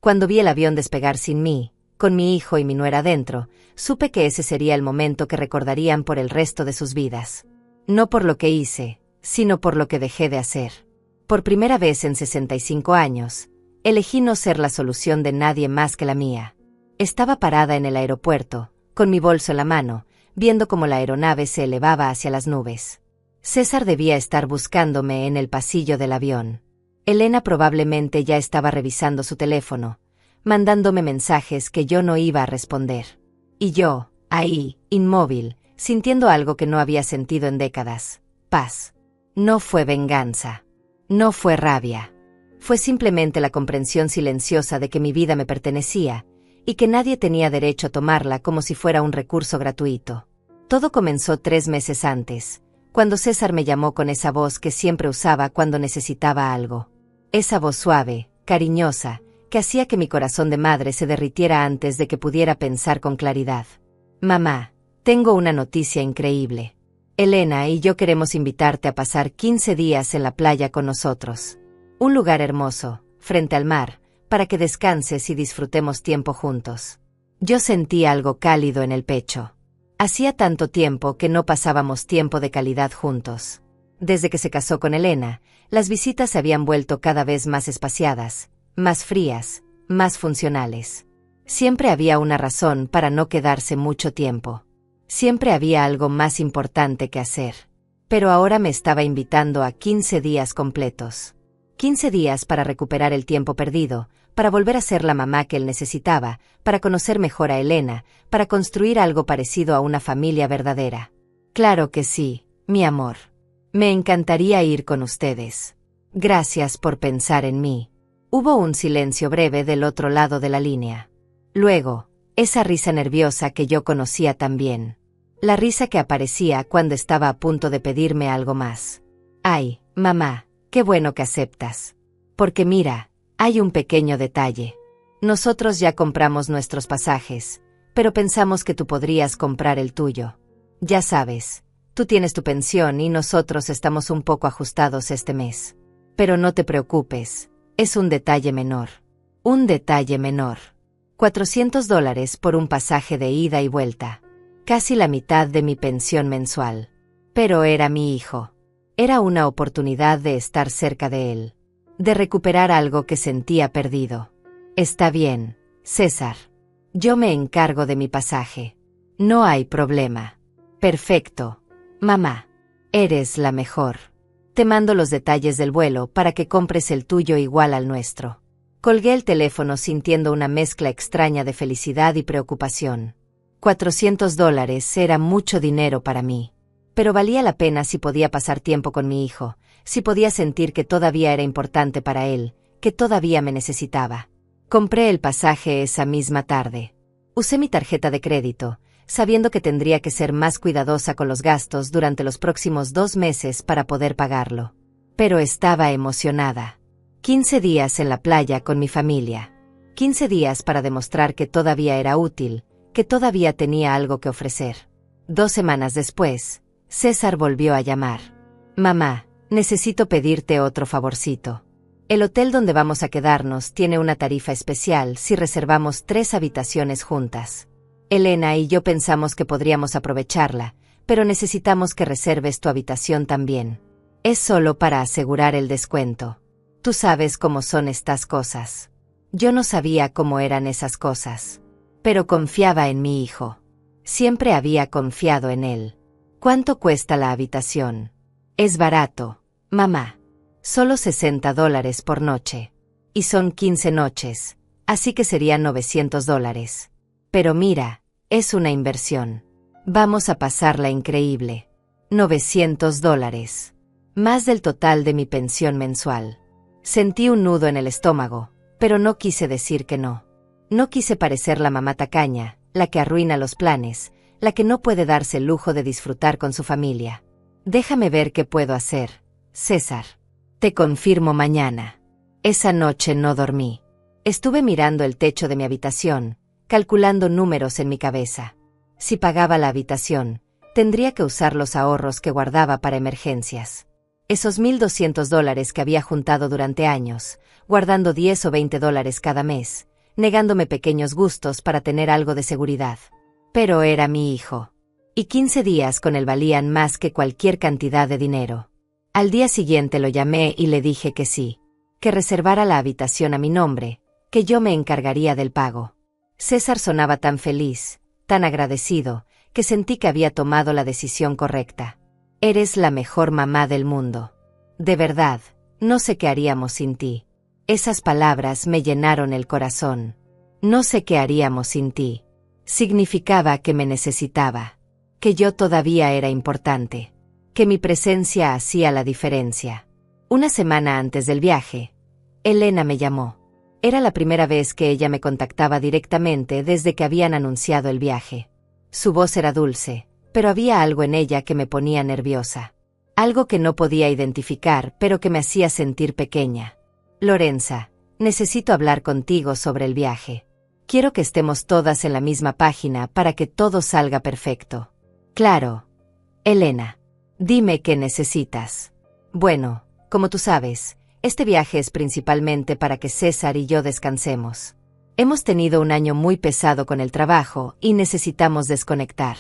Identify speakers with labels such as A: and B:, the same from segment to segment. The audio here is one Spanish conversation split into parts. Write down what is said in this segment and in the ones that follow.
A: Cuando vi el avión despegar sin mí, con mi hijo y mi nuera dentro, supe que ese sería el momento que recordarían por el resto de sus vidas. No por lo que hice, sino por lo que dejé de hacer. Por primera vez en 65 años, elegí no ser la solución de nadie más que la mía. Estaba parada en el aeropuerto, con mi bolso en la mano, viendo cómo la aeronave se elevaba hacia las nubes. César debía estar buscándome en el pasillo del avión. Elena probablemente ya estaba revisando su teléfono, mandándome mensajes que yo no iba a responder. Y yo, ahí, inmóvil, sintiendo algo que no había sentido en décadas. Paz. No fue venganza. No fue rabia. Fue simplemente la comprensión silenciosa de que mi vida me pertenecía, y que nadie tenía derecho a tomarla como si fuera un recurso gratuito. Todo comenzó 3 meses antes, cuando César me llamó con esa voz que siempre usaba cuando necesitaba algo. Esa voz suave, cariñosa, que hacía que mi corazón de madre se derritiera antes de que pudiera pensar con claridad. Mamá, tengo una noticia increíble. Elena y yo queremos invitarte a pasar 15 días en la playa con nosotros. Un lugar hermoso, frente al mar, para que descanses y disfrutemos tiempo juntos. Yo sentí algo cálido en el pecho. Hacía tanto tiempo que no pasábamos tiempo de calidad juntos. Desde que se casó con Elena, las visitas se habían vuelto cada vez más espaciadas, más frías, más funcionales. Siempre había una razón para no quedarse mucho tiempo. Siempre había algo más importante que hacer. Pero ahora me estaba invitando a 15 días completos. 15 días para recuperar el tiempo perdido, para volver a ser la mamá que él necesitaba, para conocer mejor a Elena, para construir algo parecido a una familia verdadera. Claro que sí, mi amor. Me encantaría ir con ustedes. Gracias por pensar en mí. Hubo un silencio breve del otro lado de la línea. Luego, esa risa nerviosa que yo conocía tan bien. La risa que aparecía cuando estaba a punto de pedirme algo más. Ay, mamá, qué bueno que aceptas. Porque mira, hay un pequeño detalle. Nosotros ya compramos nuestros pasajes, pero pensamos que tú podrías comprar el tuyo. Ya sabes, tú tienes tu pensión y nosotros estamos un poco ajustados este mes. Pero no te preocupes, es un detalle menor. Un detalle menor. $400 por un pasaje de ida y vuelta. Casi la mitad de mi pensión mensual. Pero era mi hijo. Era una oportunidad de estar cerca de él. De recuperar algo que sentía perdido. Está bien, César. Yo me encargo de mi pasaje. No hay problema. Perfecto. Mamá. Eres la mejor. Te mando los detalles del vuelo para que compres el tuyo igual al nuestro. Colgué el teléfono sintiendo una mezcla extraña de felicidad y preocupación. $400 era mucho dinero para mí. Pero valía la pena si podía pasar tiempo con mi hijo, si podía sentir que todavía era importante para él, que todavía me necesitaba. Compré el pasaje esa misma tarde. Usé mi tarjeta de crédito, sabiendo que tendría que ser más cuidadosa con los gastos durante los próximos 2 meses para poder pagarlo. Pero estaba emocionada. 15 días en la playa con mi familia. 15 días para demostrar que todavía era útil, que todavía tenía algo que ofrecer. 2 semanas después, César volvió a llamar. Mamá, necesito pedirte otro favorcito. El hotel donde vamos a quedarnos tiene una tarifa especial si reservamos 3 habitaciones juntas. Elena y yo pensamos que podríamos aprovecharla, pero necesitamos que reserves tu habitación también. Es solo para asegurar el descuento. Tú sabes cómo son estas cosas. Yo no sabía cómo eran esas cosas. Pero confiaba en mi hijo. Siempre había confiado en él. ¿Cuánto cuesta la habitación? Es barato, mamá. Solo $60 por noche. Y son 15 noches, así que serían $900. Pero mira, es una inversión. Vamos a pasarla increíble. $900. Más del total de mi pensión mensual. Sentí un nudo en el estómago, pero no quise decir que no. No quise parecer la mamá tacaña, la que arruina los planes, la que no puede darse el lujo de disfrutar con su familia. Déjame ver qué puedo hacer, César. Te confirmo mañana. Esa noche no dormí. Estuve mirando el techo de mi habitación, calculando números en mi cabeza. Si pagaba la habitación, tendría que usar los ahorros que guardaba para emergencias. Esos $1,200 que había juntado durante años, guardando $10 o $20 cada mes, negándome pequeños gustos para tener algo de seguridad. Pero era mi hijo. Y 15 días con él valían más que cualquier cantidad de dinero. Al día siguiente lo llamé y le dije que sí, que reservara la habitación a mi nombre, que yo me encargaría del pago. César sonaba tan feliz, tan agradecido, que sentí que había tomado la decisión correcta. Eres la mejor mamá del mundo. De verdad, no sé qué haríamos sin ti. Esas palabras me llenaron el corazón. No sé qué haríamos sin ti. Significaba que me necesitaba, que yo todavía era importante, que mi presencia hacía la diferencia. Una semana antes del viaje, Elena me llamó. Era la primera vez que ella me contactaba directamente desde que habían anunciado el viaje. Su voz era dulce, pero había algo en ella que me ponía nerviosa. Algo que no podía identificar, pero que me hacía sentir pequeña. Lorenza, necesito hablar contigo sobre el viaje. Quiero que estemos todas en la misma página para que todo salga perfecto. Claro. Elena, dime qué necesitas. Bueno, como tú sabes, este viaje es principalmente para que César y yo descansemos. Hemos tenido un año muy pesado con el trabajo y necesitamos desconectar.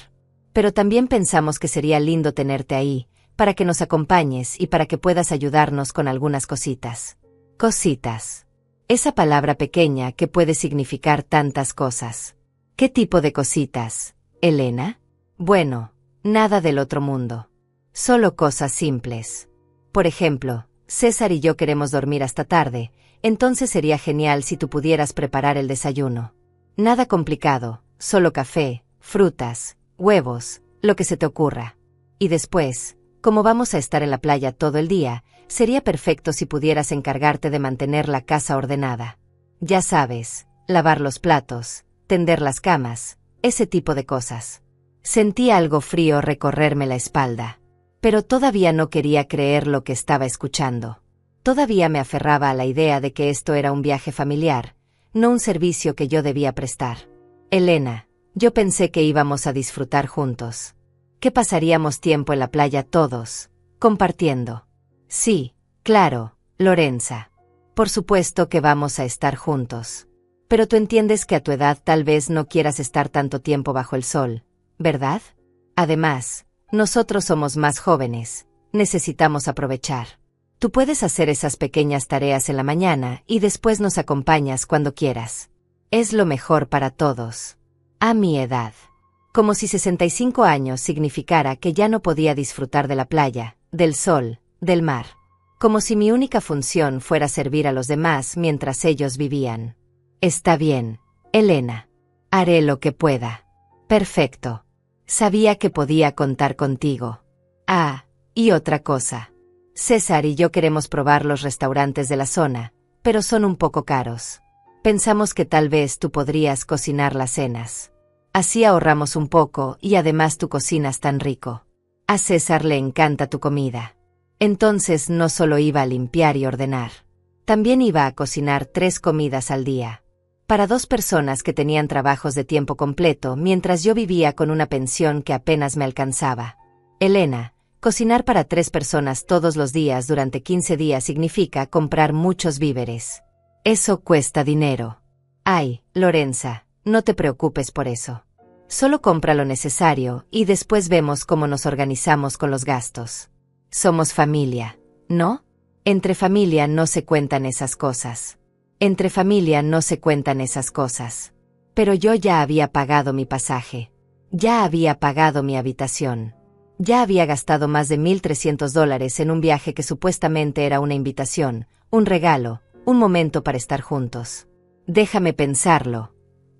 A: Pero también pensamos que sería lindo tenerte ahí, para que nos acompañes y para que puedas ayudarnos con algunas cositas. Cositas. Esa palabra pequeña que puede significar tantas cosas. ¿Qué tipo de cositas, Elena? Bueno, nada del otro mundo. Solo cosas simples. Por ejemplo, César y yo queremos dormir hasta tarde, entonces sería genial si tú pudieras preparar el desayuno. Nada complicado, solo café, frutas, huevos, lo que se te ocurra. Y después, como vamos a estar en la playa todo el día, sería perfecto si pudieras encargarte de mantener la casa ordenada. Ya sabes, lavar los platos, tender las camas, ese tipo de cosas. Sentí algo frío recorrerme la espalda, pero todavía no quería creer lo que estaba escuchando. Todavía me aferraba a la idea de que esto era un viaje familiar, no un servicio que yo debía prestar. Elena, yo pensé que íbamos a disfrutar juntos. Que pasaríamos tiempo en la playa todos, compartiendo. Sí, claro, Lorenza. Por supuesto que vamos a estar juntos. Pero tú entiendes que a tu edad tal vez no quieras estar tanto tiempo bajo el sol, ¿verdad? Además, nosotros somos más jóvenes, necesitamos aprovechar. Tú puedes hacer esas pequeñas tareas en la mañana y después nos acompañas cuando quieras. Es lo mejor para todos. A mi edad. Como si 65 años significara que ya no podía disfrutar de la playa, del sol, del mar. Como si mi única función fuera servir a los demás mientras ellos vivían. Está bien, Elena. Haré lo que pueda. Perfecto. Sabía que podía contar contigo. Ah, y otra cosa. César y yo queremos probar los restaurantes de la zona, pero son un poco caros. Pensamos que tal vez tú podrías cocinar las cenas. Así ahorramos un poco y además tú cocinas tan rico. A César le encanta tu comida. Entonces no solo iba a limpiar y ordenar. También iba a cocinar 3 comidas al día. Para 2 personas que tenían trabajos de tiempo completo mientras yo vivía con una pensión que apenas me alcanzaba. Elena, cocinar para 3 personas todos los días durante 15 días significa comprar muchos víveres. Eso cuesta dinero. Ay, Lorenza, no te preocupes por eso. Solo compra lo necesario y después vemos cómo nos organizamos con los gastos. Somos familia, ¿no? Entre familia no se cuentan esas cosas. Entre familia no se cuentan esas cosas. Pero yo ya había pagado mi pasaje. Ya había pagado mi habitación. Ya había gastado más de $1,300 en un viaje que supuestamente era una invitación, un regalo, un momento para estar juntos. Déjame pensarlo.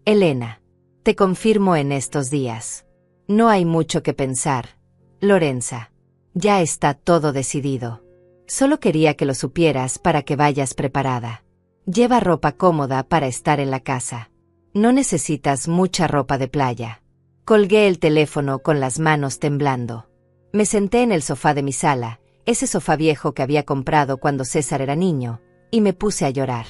A: Elena, te confirmo en estos días. No hay mucho que pensar. Lorenza, ya está todo decidido. Solo quería que lo supieras para que vayas preparada. Lleva ropa cómoda para estar en la casa. No necesitas mucha ropa de playa. Colgué el teléfono con las manos temblando. Me senté en el sofá de mi sala, ese sofá viejo que había comprado cuando César era niño, y me puse a llorar.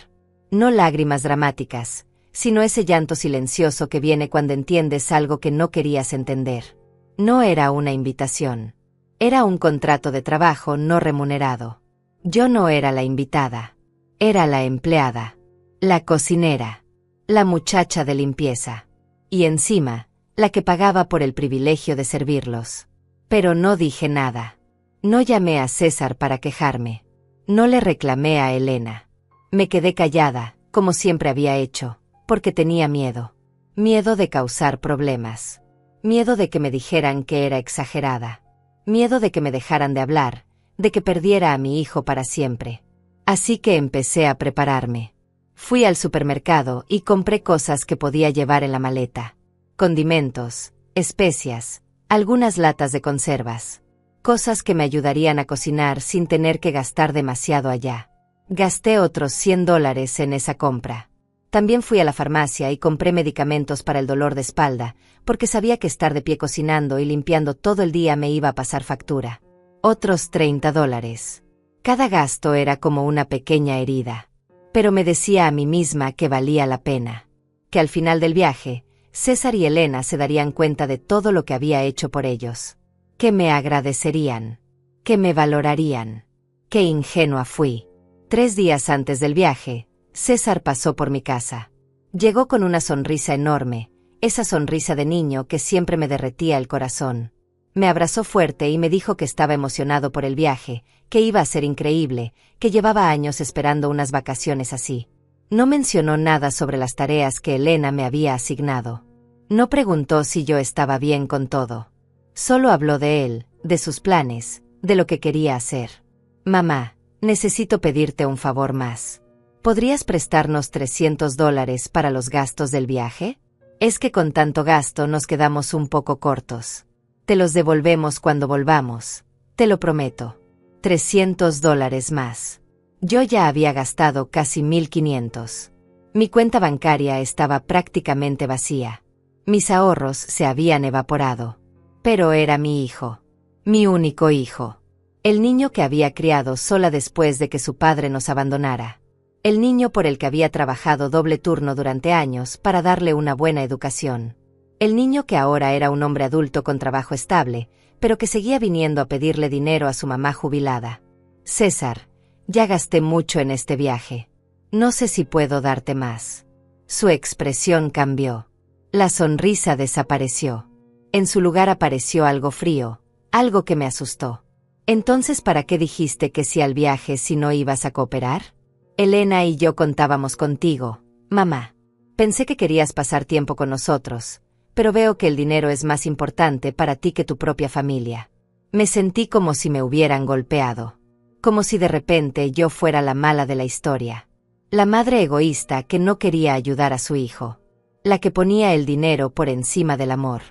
A: No lágrimas dramáticas, sino ese llanto silencioso que viene cuando entiendes algo que no querías entender. No era una invitación. Era un contrato de trabajo no remunerado. Yo no era la invitada. Era la empleada. La cocinera. la muchacha de limpieza. Y encima, la que pagaba por el privilegio de servirlos. Pero no dije nada. No llamé a César para quejarme. No le reclamé a Elena. Me quedé callada, como siempre había hecho, porque tenía miedo. Miedo de causar problemas. Miedo de que me dijeran que era exagerada. Miedo de que me dejaran de hablar, de que perdiera a mi hijo para siempre. Así que empecé a prepararme. Fui al supermercado y compré cosas que podía llevar en la maleta. Condimentos, especias, algunas latas de conservas. Cosas que me ayudarían a cocinar sin tener que gastar demasiado allá. Gasté otros $100 en esa compra. También fui a la farmacia y compré medicamentos para el dolor de espalda, porque sabía que estar de pie cocinando y limpiando todo el día me iba a pasar factura. Otros $30. Cada gasto era como una pequeña herida. Pero me decía a mí misma que valía la pena. Que al final del viaje, César y Elena se darían cuenta de todo lo que había hecho por ellos. Que me agradecerían. Que me valorarían. Qué ingenua fui. 3 días antes del viaje, César pasó por mi casa. Llegó con una sonrisa enorme, esa sonrisa de niño que siempre me derretía el corazón. Me abrazó fuerte y me dijo que estaba emocionado por el viaje, que iba a ser increíble, que llevaba años esperando unas vacaciones así. No mencionó nada sobre las tareas que Elena me había asignado. No preguntó si yo estaba bien con todo. Solo habló de él, de sus planes, de lo que quería hacer. Mamá, necesito pedirte un favor más. ¿Podrías prestarnos $300 para los gastos del viaje? Es que con tanto gasto nos quedamos un poco cortos. Te los devolvemos cuando volvamos. Te lo prometo. $300 más. Yo ya había gastado casi 1,500. Mi cuenta bancaria estaba prácticamente vacía. Mis ahorros se habían evaporado. Pero era mi hijo. Mi único hijo. El niño que había criado sola después de que su padre nos abandonara. El niño por el que había trabajado doble turno durante años para darle una buena educación. El niño que ahora era un hombre adulto con trabajo estable, pero que seguía viniendo a pedirle dinero a su mamá jubilada. César, ya gasté mucho en este viaje. No sé si puedo darte más. Su expresión cambió. La sonrisa desapareció. En su lugar apareció algo frío, algo que me asustó. Entonces, ¿para qué dijiste que sí al viaje si no ibas a cooperar? Elena y yo contábamos contigo, mamá. Pensé que querías pasar tiempo con nosotros, pero veo que el dinero es más importante para ti que tu propia familia. Me sentí como si me hubieran golpeado. Como si de repente yo fuera la mala de la historia. La madre egoísta que no quería ayudar a su hijo. La que ponía el dinero por encima del amor.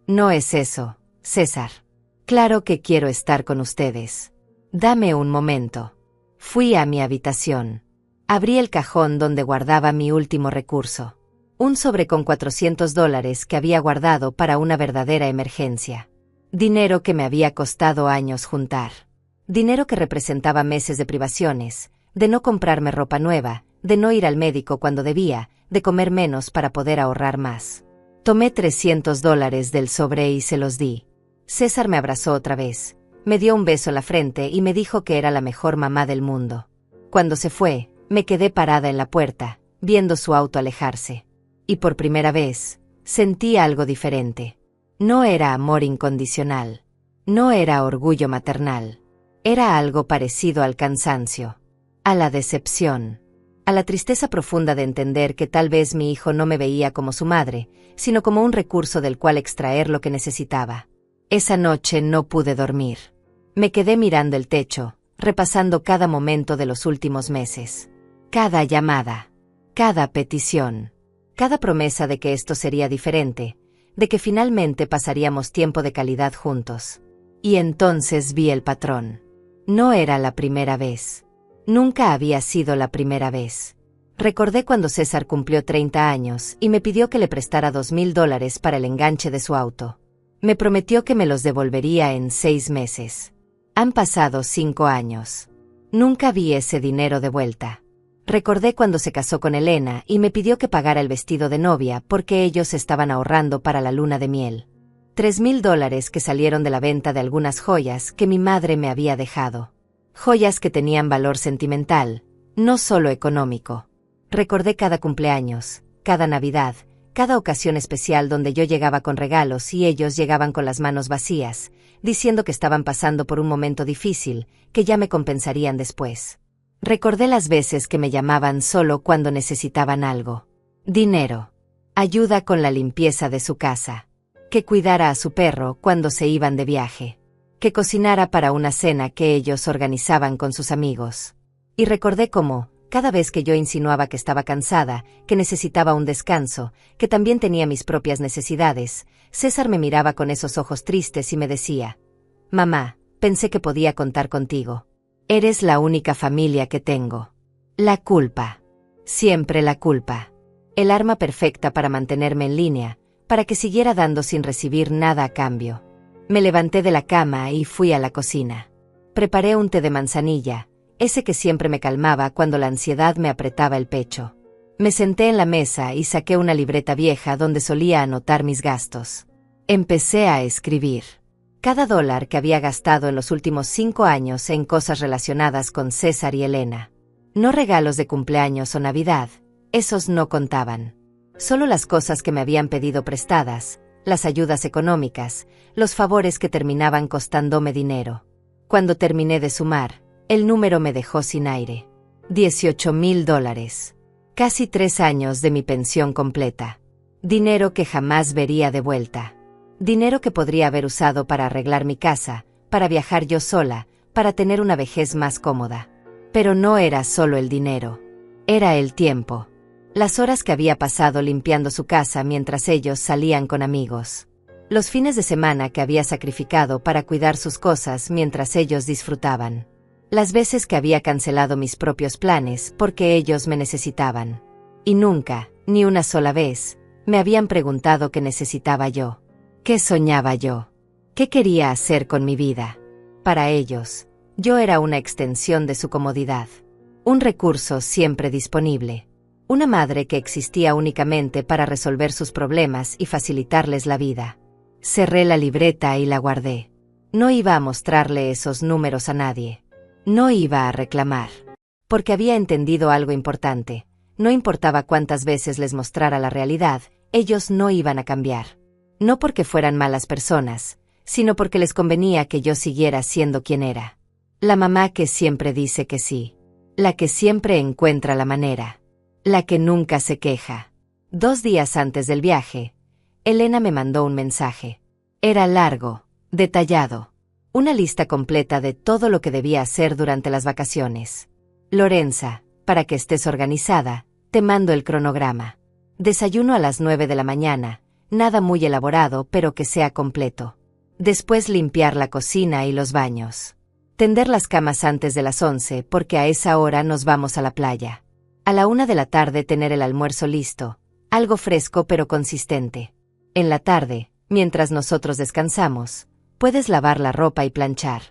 A: No es eso, César. Claro que quiero estar con ustedes. Dame un momento. Fui a mi habitación. Abrí el cajón donde guardaba mi último recurso. Un sobre con $400 que había guardado para una verdadera emergencia. Dinero que me había costado años juntar. Dinero que representaba meses de privaciones, de no comprarme ropa nueva, de no ir al médico cuando debía, de comer menos para poder ahorrar más. Tomé $300 del sobre y se los di. César me abrazó otra vez, me dio un beso en la frente y me dijo que era la mejor mamá del mundo. Cuando se fue, me quedé parada en la puerta, viendo su auto alejarse. Y por primera vez, sentí algo diferente. No era amor incondicional. No era orgullo maternal. Era algo parecido al cansancio. A la decepción. A la tristeza profunda de entender que tal vez mi hijo no me veía como su madre, sino como un recurso del cual extraer lo que necesitaba. Esa noche no pude dormir. Me quedé mirando el techo, repasando cada momento de los últimos meses. Cada llamada. Cada petición. Cada promesa de que esto sería diferente, de que finalmente pasaríamos tiempo de calidad juntos. Y entonces vi el patrón. No era la primera vez. Nunca había sido la primera vez. Recordé cuando César cumplió 30 años y me pidió que le prestara $2,000 para el enganche de su auto. Me prometió que me los devolvería en 6 meses. Han pasado 5 años. Nunca vi ese dinero de vuelta. Recordé cuando se casó con Elena y me pidió que pagara el vestido de novia porque ellos estaban ahorrando para la luna de miel. $3,000 que salieron de la venta de algunas joyas que mi madre me había dejado. Joyas que tenían valor sentimental, no solo económico. Recordé cada cumpleaños, cada Navidad, cada ocasión especial donde yo llegaba con regalos y ellos llegaban con las manos vacías, diciendo que estaban pasando por un momento difícil, que ya me compensarían después. Recordé las veces que me llamaban solo cuando necesitaban algo. Dinero. Ayuda con la limpieza de su casa. Que cuidara a su perro cuando se iban de viaje. Que cocinara para una cena que ellos organizaban con sus amigos. Y recordé cómo, cada vez que yo insinuaba que estaba cansada, que necesitaba un descanso, que también tenía mis propias necesidades, César me miraba con esos ojos tristes y me decía: «Mamá, pensé que podía contar contigo. Eres la única familia que tengo». La culpa. Siempre la culpa. El arma perfecta para mantenerme en línea, para que siguiera dando sin recibir nada a cambio. Me levanté de la cama y fui a la cocina. Preparé un té de manzanilla, ese que siempre me calmaba cuando la ansiedad me apretaba el pecho. Me senté en la mesa y saqué una libreta vieja donde solía anotar mis gastos. Empecé a escribir. Cada dólar que había gastado en los últimos 5 años en cosas relacionadas con César y Elena. No regalos de cumpleaños o Navidad, esos no contaban. Solo las cosas que me habían pedido prestadas, las ayudas económicas, los favores que terminaban costándome dinero. Cuando terminé de sumar, el número me dejó sin aire. $18,000. Casi 3 años de mi pensión completa. Dinero que jamás vería de vuelta. Dinero que podría haber usado para arreglar mi casa, para viajar yo sola, para tener una vejez más cómoda. Pero no era solo el dinero. Era el tiempo. Las horas que había pasado limpiando su casa mientras ellos salían con amigos. Los fines de semana que había sacrificado para cuidar sus cosas mientras ellos disfrutaban. Las veces que había cancelado mis propios planes porque ellos me necesitaban. Y nunca, ni una sola vez, me habían preguntado qué necesitaba yo. ¿Qué soñaba yo? ¿Qué quería hacer con mi vida? Para ellos, yo era una extensión de su comodidad. Un recurso siempre disponible. Una madre que existía únicamente para resolver sus problemas y facilitarles la vida. Cerré la libreta y la guardé. No iba a mostrarle esos números a nadie. No iba a reclamar. Porque había entendido algo importante. No importaba cuántas veces les mostrara la realidad, ellos no iban a cambiar. No porque fueran malas personas, sino porque les convenía que yo siguiera siendo quien era. La mamá que siempre dice que sí. La que siempre encuentra la manera. La que nunca se queja. 2 días antes del viaje, Elena me mandó un mensaje. Era largo, detallado. Una lista completa de todo lo que debía hacer durante las vacaciones. Lorenza, para que estés organizada, te mando el cronograma. Desayuno a las 9 de la mañana, nada muy elaborado pero que sea completo. Después limpiar la cocina y los baños. Tender las camas antes de las 11 porque a esa hora nos vamos a la playa. A la 1 de la tarde tener el almuerzo listo, algo fresco pero consistente. En la tarde, mientras nosotros descansamos, puedes lavar la ropa y planchar.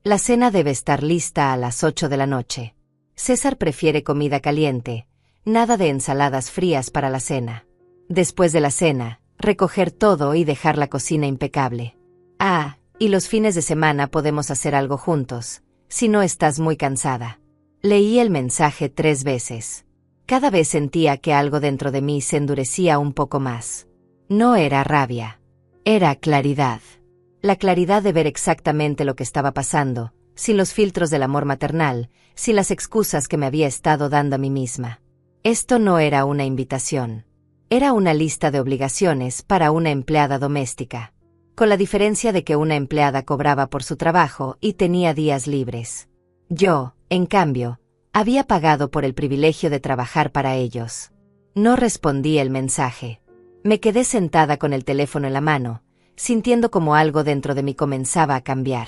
A: La cena debe estar lista a las 8 de la noche. César prefiere comida caliente, nada de ensaladas frías para la cena. Después de la cena, recoger todo y dejar la cocina impecable. Ah, y los fines de semana podemos hacer algo juntos, si no estás muy cansada. Leí el mensaje 3 veces. Cada vez sentía que algo dentro de mí se endurecía un poco más. No era rabia. Era claridad. La claridad de ver exactamente lo que estaba pasando, sin los filtros del amor maternal, sin las excusas que me había estado dando a mí misma. Esto no era una invitación. Era una lista de obligaciones para una empleada doméstica. Con la diferencia de que una empleada cobraba por su trabajo y tenía días libres. Yo, en cambio, había pagado por el privilegio de trabajar para ellos. No respondí el mensaje. Me quedé sentada con el teléfono en la mano, sintiendo como algo dentro de mí comenzaba a cambiar.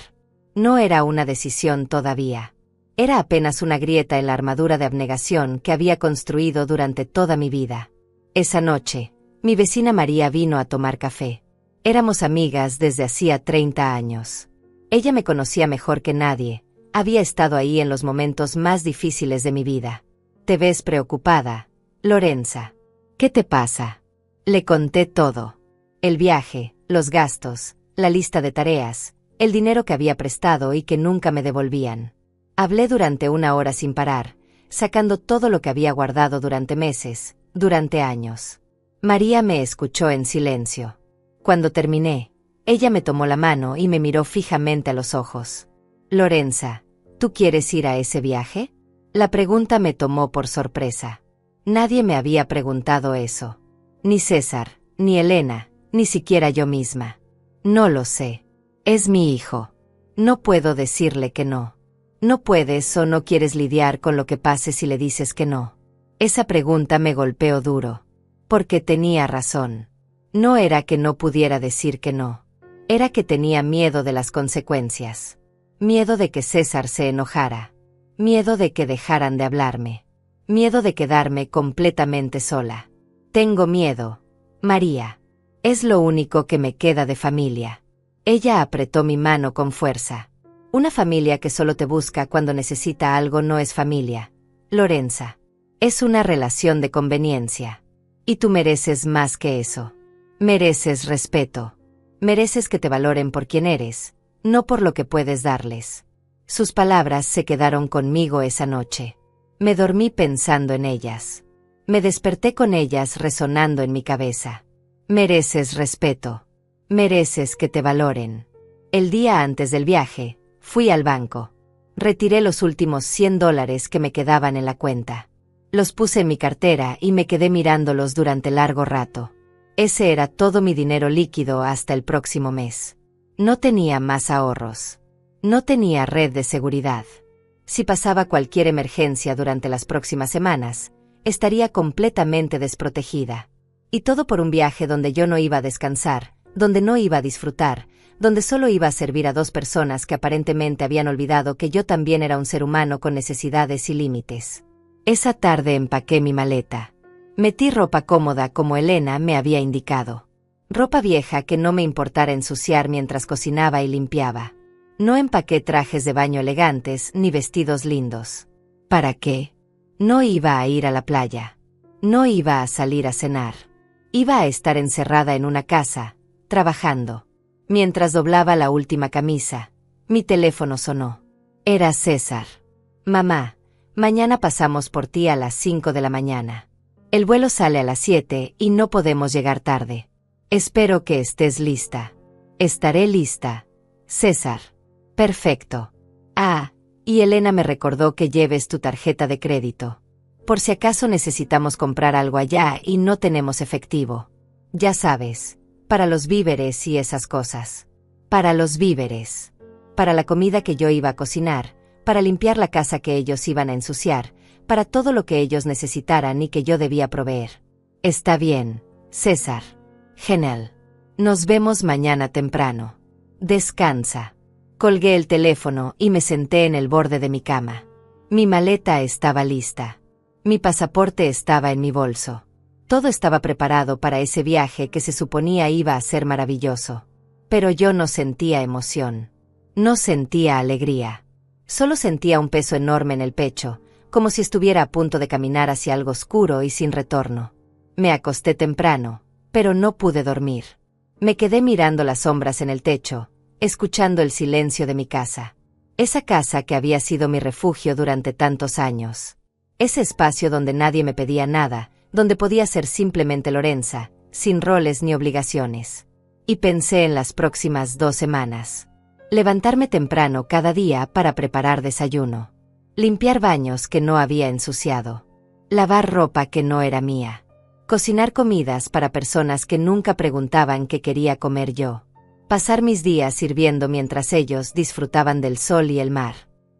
A: No era una decisión todavía. Era apenas una grieta en la armadura de abnegación que había construido durante toda mi vida. Esa noche, mi vecina María vino a tomar café. Éramos amigas desde hacía 30 años. Ella me conocía mejor que nadie. Había estado ahí en los momentos más difíciles de mi vida. «Te ves preocupada, Lorenza. ¿Qué te pasa?» Le conté todo. El viaje, los gastos, la lista de tareas, el dinero que había prestado y que nunca me devolvían. Hablé durante 1 hora sin parar, sacando todo lo que había guardado durante meses, durante años. María me escuchó en silencio. Cuando terminé, ella me tomó la mano y me miró fijamente a los ojos. Lorenza, ¿tú quieres ir a ese viaje? La pregunta me tomó por sorpresa. Nadie me había preguntado eso. Ni César, ni Elena, ni siquiera yo misma. No lo sé. Es mi hijo. No puedo decirle que no. No puedes o no quieres lidiar con lo que pase si le dices que no. Esa pregunta me golpeó duro. Porque tenía razón. No era que no pudiera decir que no. Era que tenía miedo de las consecuencias. Miedo de que César se enojara. Miedo de que dejaran de hablarme. Miedo de quedarme completamente sola. Tengo miedo, María. Es lo único que me queda de familia. Ella apretó mi mano con fuerza. Una familia que solo te busca cuando necesita algo no es familia, Lorenza. Es una relación de conveniencia. Y tú mereces más que eso. Mereces respeto. Mereces que te valoren por quien eres, no por lo que puedes darles. Sus palabras se quedaron conmigo esa noche. Me dormí pensando en ellas. Me desperté con ellas resonando en mi cabeza. Mereces respeto. Mereces que te valoren. El día antes del viaje, fui al banco. Retiré los últimos $100 que me quedaban en la cuenta. Los puse en mi cartera y me quedé mirándolos durante largo rato. Ese era todo mi dinero líquido hasta el próximo mes. No tenía más ahorros. No tenía red de seguridad. Si pasaba cualquier emergencia durante las próximas semanas, estaría completamente desprotegida. Y todo por un viaje donde yo no iba a descansar, donde no iba a disfrutar, donde solo iba a servir a 2 personas que aparentemente habían olvidado que yo también era un ser humano con necesidades y límites. Esa tarde empaqué mi maleta. Metí ropa cómoda como Elena me había indicado. Ropa vieja que no me importara ensuciar mientras cocinaba y limpiaba. No empaqué trajes de baño elegantes ni vestidos lindos. ¿Para qué? No iba a ir a la playa. No iba a salir a cenar. Iba a estar encerrada en una casa, trabajando. Mientras doblaba la última camisa, mi teléfono sonó. Era César. Mamá, mañana pasamos por ti a las 5 de la mañana. El vuelo sale a las 7 y no podemos llegar tarde. Espero que estés lista. Estaré lista. César. Perfecto. Ah, y Elena me recordó que lleves tu tarjeta de crédito. Por si acaso necesitamos comprar algo allá y no tenemos efectivo. Ya sabes, para los víveres y esas cosas. Para los víveres. Para la comida que yo iba a cocinar, para limpiar la casa que ellos iban a ensuciar, para todo lo que ellos necesitaran y que yo debía proveer. Está bien, César. Genial. Nos vemos mañana temprano. Descansa. Colgué el teléfono y me senté en el borde de mi cama. Mi maleta estaba lista. Mi pasaporte estaba en mi bolso. Todo estaba preparado para ese viaje que se suponía iba a ser maravilloso. Pero yo no sentía emoción. No sentía alegría. Solo sentía un peso enorme en el pecho, como si estuviera a punto de caminar hacia algo oscuro y sin retorno. Me acosté temprano, pero no pude dormir. Me quedé mirando las sombras en el techo, escuchando el silencio de mi casa. Esa casa que había sido mi refugio durante tantos años. Ese espacio donde nadie me pedía nada, donde podía ser simplemente Lorenza, sin roles ni obligaciones. Y pensé en las próximas 2 semanas. Levantarme temprano cada día para preparar desayuno. Limpiar baños que no había ensuciado. Lavar ropa que no era mía. Cocinar comidas para personas que nunca preguntaban qué quería comer yo. Pasar mis días sirviendo mientras ellos disfrutaban del sol y el mar.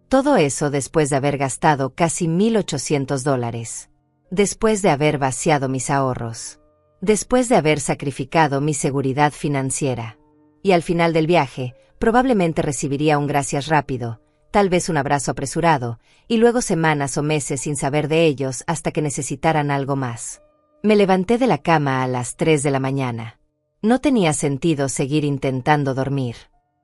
A: Todo eso después de haber gastado casi $1,800. Después de haber vaciado mis ahorros. Después de haber sacrificado mi seguridad financiera. Y al final del viaje, probablemente recibiría un gracias rápido, tal vez un abrazo apresurado, y luego semanas o meses sin saber de ellos hasta que necesitaran algo más. Me levanté de la cama a las 3 de la mañana. No tenía sentido seguir intentando dormir.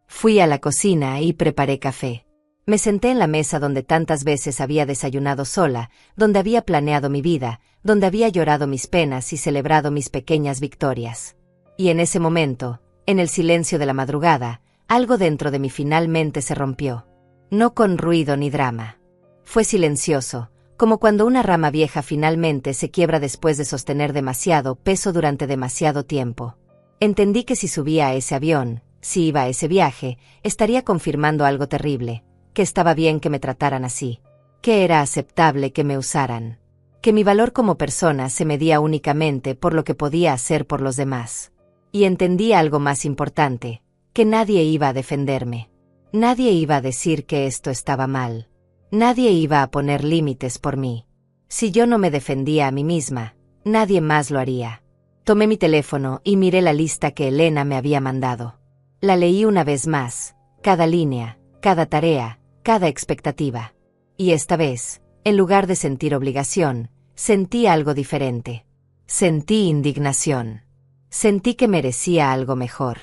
A: Fui a la cocina y preparé café. Me senté en la mesa donde tantas veces había desayunado sola, donde había planeado mi vida, donde había llorado mis penas y celebrado mis pequeñas victorias. Y en ese momento, en el silencio de la madrugada, algo dentro de mí finalmente se rompió. No con ruido ni drama. Fue silencioso, como cuando una rama vieja finalmente se quiebra después de sostener demasiado peso durante demasiado tiempo. Entendí que si subía a ese avión, si iba a ese viaje, estaría confirmando algo terrible, que estaba bien que me trataran así, que era aceptable que me usaran, que mi valor como persona se medía únicamente por lo que podía hacer por los demás. Y entendí algo más importante, que nadie iba a defenderme. Nadie iba a decir que esto estaba mal. Nadie iba a poner límites por mí. Si yo no me defendía a mí misma, nadie más lo haría. Tomé mi teléfono y miré la lista que Elena me había mandado. La leí una vez más, cada línea, cada tarea, cada expectativa. Y esta vez, en lugar de sentir obligación, sentí algo diferente. Sentí indignación. Sentí que merecía algo mejor.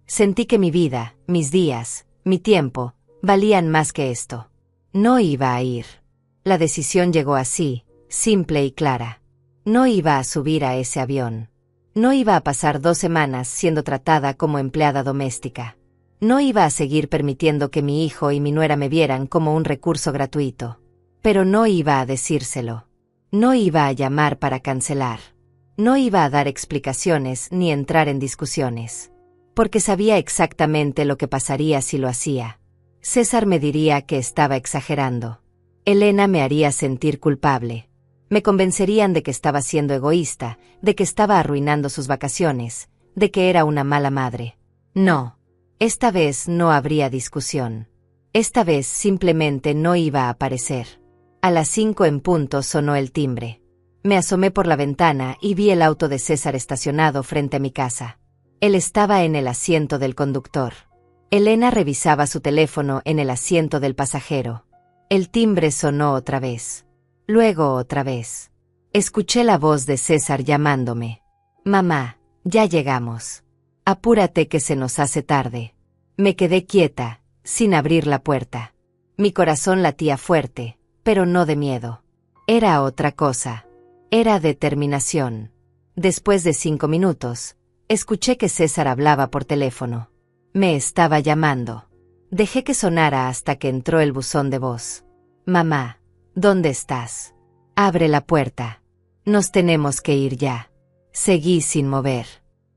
A: Sentí que mi vida, mis días, mi tiempo, valían más que esto. No iba a ir. La decisión llegó así, simple y clara. No iba a subir a ese avión. No iba a pasar 2 semanas siendo tratada como empleada doméstica. No iba a seguir permitiendo que mi hijo y mi nuera me vieran como un recurso gratuito. Pero no iba a decírselo. No iba a llamar para cancelar. No iba a dar explicaciones ni entrar en discusiones. Porque sabía exactamente lo que pasaría si lo hacía. César me diría que estaba exagerando. Elena me haría sentir culpable. Me convencerían de que estaba siendo egoísta, de que estaba arruinando sus vacaciones, de que era una mala madre. No. Esta vez no habría discusión. Esta vez simplemente no iba a aparecer. A las 5 en punto sonó el timbre. Me asomé por la ventana y vi el auto de César estacionado frente a mi casa. Él estaba en el asiento del conductor. Elena revisaba su teléfono en el asiento del pasajero. El timbre sonó otra vez. Luego otra vez. Escuché la voz de César llamándome. Mamá, ya llegamos. Apúrate que se nos hace tarde. Me quedé quieta, sin abrir la puerta. Mi corazón latía fuerte, pero no de miedo. Era otra cosa. Era determinación. Después de 5 minutos, escuché que César hablaba por teléfono. Me estaba llamando. Dejé que sonara hasta que entró el buzón de voz. Mamá, ¿dónde estás? Abre la puerta. Nos tenemos que ir ya. Seguí sin mover.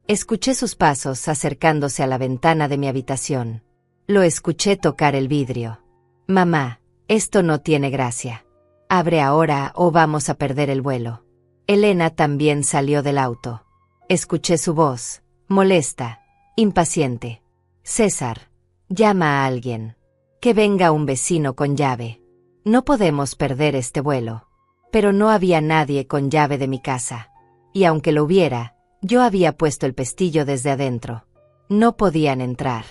A: Escuché sus pasos acercándose a la ventana de mi habitación. Lo escuché tocar el vidrio. Mamá, esto no tiene gracia. Abre ahora o vamos a perder el vuelo. Elena también salió del auto. Escuché su voz, molesta, impaciente. César, llama a alguien. Que venga un vecino con llave. No podemos perder este vuelo. Pero no había nadie con llave de mi casa. Y aunque lo hubiera, yo había puesto el pestillo desde adentro. No podían entrar.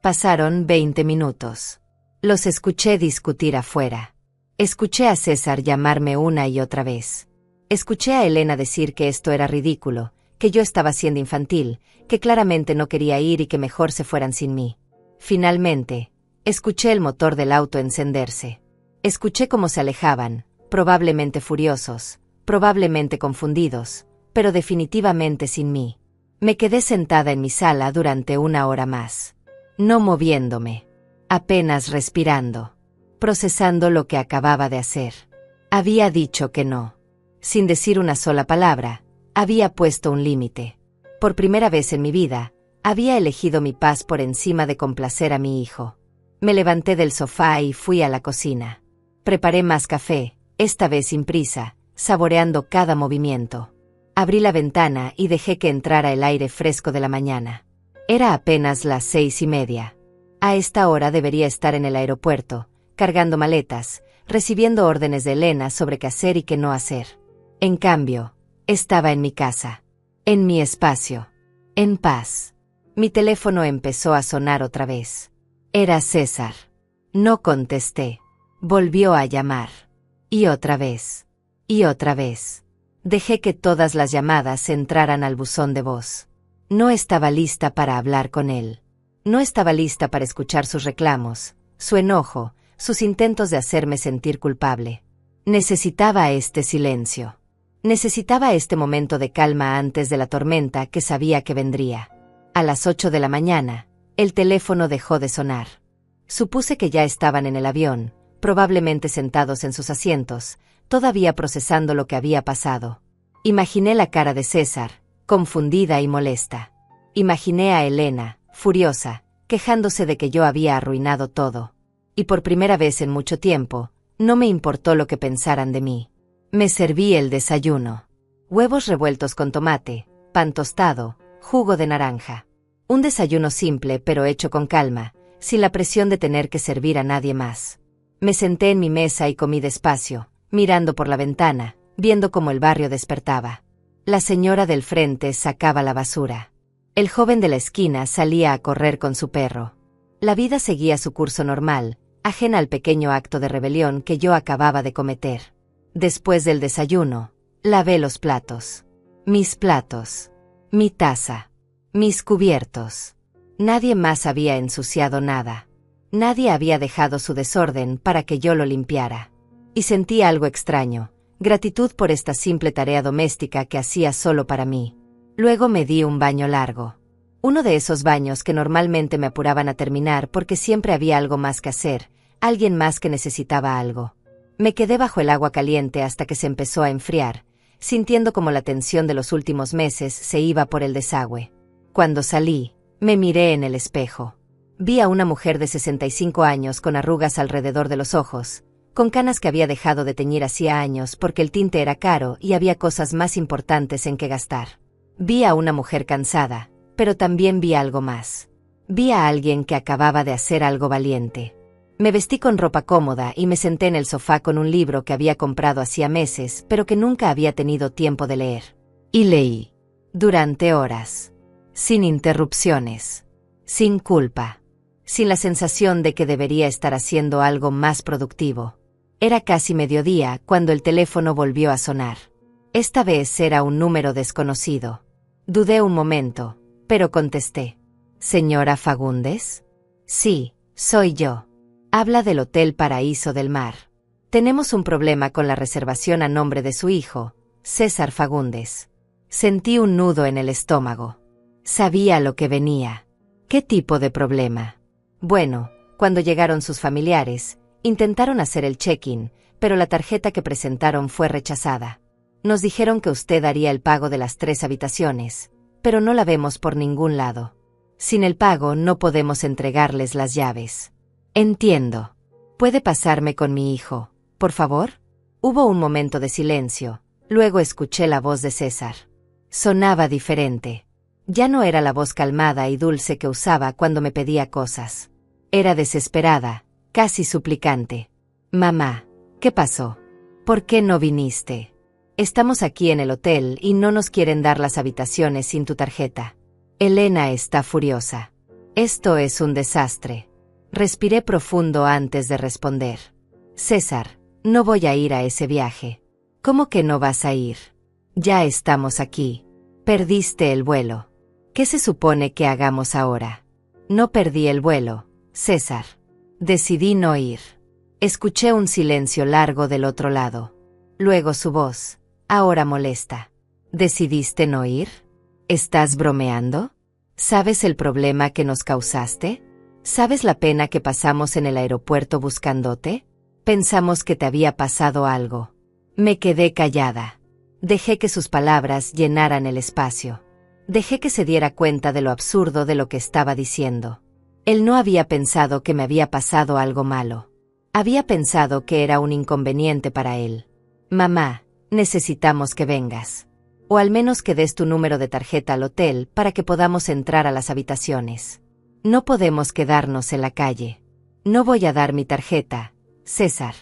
A: Pasaron 20 minutos. Los escuché discutir afuera. Escuché a César llamarme una y otra vez. Escuché a Elena decir que esto era ridículo, que yo estaba siendo infantil, que claramente no quería ir y que mejor se fueran sin mí. Finalmente, escuché el motor del auto encenderse. Escuché cómo se alejaban, probablemente furiosos, probablemente confundidos, pero definitivamente sin mí. Me quedé sentada en mi sala durante 1 hora más. No moviéndome. Apenas respirando. Procesando lo que acababa de hacer. Había dicho que no. Sin decir una sola palabra, había puesto un límite. Por primera vez en mi vida, había elegido mi paz por encima de complacer a mi hijo. Me levanté del sofá y fui a la cocina. Preparé más café, esta vez sin prisa, saboreando cada movimiento. Abrí la ventana y dejé que entrara el aire fresco de la mañana. Era apenas las 6:30. A esta hora debería estar en el aeropuerto, cargando maletas, recibiendo órdenes de Elena sobre qué hacer y qué no hacer. En cambio, estaba en mi casa, en mi espacio, en paz. Mi teléfono empezó a sonar otra vez. Era César. No contesté. Volvió a llamar. Y otra vez. Y otra vez. Dejé que todas las llamadas entraran al buzón de voz. No estaba lista para hablar con él. No estaba lista para escuchar sus reclamos, su enojo, sus intentos de hacerme sentir culpable. Necesitaba este silencio. Necesitaba este momento de calma antes de la tormenta que sabía que vendría. A las 8 de la mañana, el teléfono dejó de sonar. Supuse que ya estaban en el avión, probablemente sentados en sus asientos, todavía procesando lo que había pasado. Imaginé la cara de César, confundida y molesta. Imaginé a Elena, furiosa, quejándose de que yo había arruinado todo. Y por primera vez en mucho tiempo, no me importó lo que pensaran de mí. Me serví el desayuno. Huevos revueltos con tomate, pan tostado, jugo de naranja. Un desayuno simple pero hecho con calma, sin la presión de tener que servir a nadie más. Me senté en mi mesa y comí despacio, mirando por la ventana, viendo cómo el barrio despertaba. La señora del frente sacaba la basura. El joven de la esquina salía a correr con su perro. La vida seguía su curso normal, ajena al pequeño acto de rebelión que yo acababa de cometer. Después del desayuno, lavé los platos. Mis platos. Mi taza. Mis cubiertos. Nadie más había ensuciado nada. Nadie había dejado su desorden para que yo lo limpiara. Y sentí algo extraño, gratitud por esta simple tarea doméstica que hacía solo para mí. Luego me di un baño largo. Uno de esos baños que normalmente me apuraban a terminar porque siempre había algo más que hacer, alguien más que necesitaba algo. Me quedé bajo el agua caliente hasta que se empezó a enfriar, sintiendo como la tensión de los últimos meses se iba por el desagüe. Cuando salí, me miré en el espejo. Vi a una mujer de 65 años con arrugas alrededor de los ojos, con canas que había dejado de teñir hacía años porque el tinte era caro y había cosas más importantes en que gastar. Vi a una mujer cansada, pero también vi algo más. Vi a alguien que acababa de hacer algo valiente. Me vestí con ropa cómoda y me senté en el sofá con un libro que había comprado hacía meses, pero que nunca había tenido tiempo de leer. Y leí. Durante horas. Sin interrupciones. Sin culpa. Sin la sensación de que debería estar haciendo algo más productivo. Era casi mediodía cuando el teléfono volvió a sonar. Esta vez era un número desconocido. Dudé un momento, pero contesté. ¿Señora Fagundes? Sí, soy yo. Habla del Hotel Paraíso del Mar. Tenemos un problema con la reservación a nombre de su hijo, César Fagundes. Sentí un nudo en el estómago. Sabía lo que venía. ¿Qué tipo de problema? Bueno, cuando llegaron sus familiares, intentaron hacer el check-in, pero la tarjeta que presentaron fue rechazada. Nos dijeron que usted haría el pago de las 3 habitaciones, pero no la vemos por ningún lado. Sin el pago no podemos entregarles las llaves. Entiendo. ¿Puede pasarme con mi hijo, por favor? Hubo un momento de silencio, luego escuché la voz de César. Sonaba diferente. Ya no era la voz calmada y dulce que usaba cuando me pedía cosas. Era desesperada, casi suplicante. Mamá, ¿qué pasó? ¿Por qué no viniste? Estamos aquí en el hotel y no nos quieren dar las habitaciones sin tu tarjeta. Elena está furiosa. Esto es un desastre. Respiré profundo antes de responder. César, no voy a ir a ese viaje. ¿Cómo que no vas a ir? Ya estamos aquí. Perdiste el vuelo. ¿Qué se supone que hagamos ahora? No perdí el vuelo, César. Decidí no ir. Escuché un silencio largo del otro lado. Luego su voz, ahora molesta. ¿Decidiste no ir? ¿Estás bromeando? ¿Sabes el problema que nos causaste? ¿Sabes la pena que pasamos en el aeropuerto buscándote? Pensamos que te había pasado algo. Me quedé callada. Dejé que sus palabras llenaran el espacio. Dejé que se diera cuenta de lo absurdo de lo que estaba diciendo. Él no había pensado que me había pasado algo malo. Había pensado que era un inconveniente para él. Mamá, necesitamos que vengas. O al menos que des tu número de tarjeta al hotel para que podamos entrar a las habitaciones. No podemos quedarnos en la calle. No voy a dar mi tarjeta, César.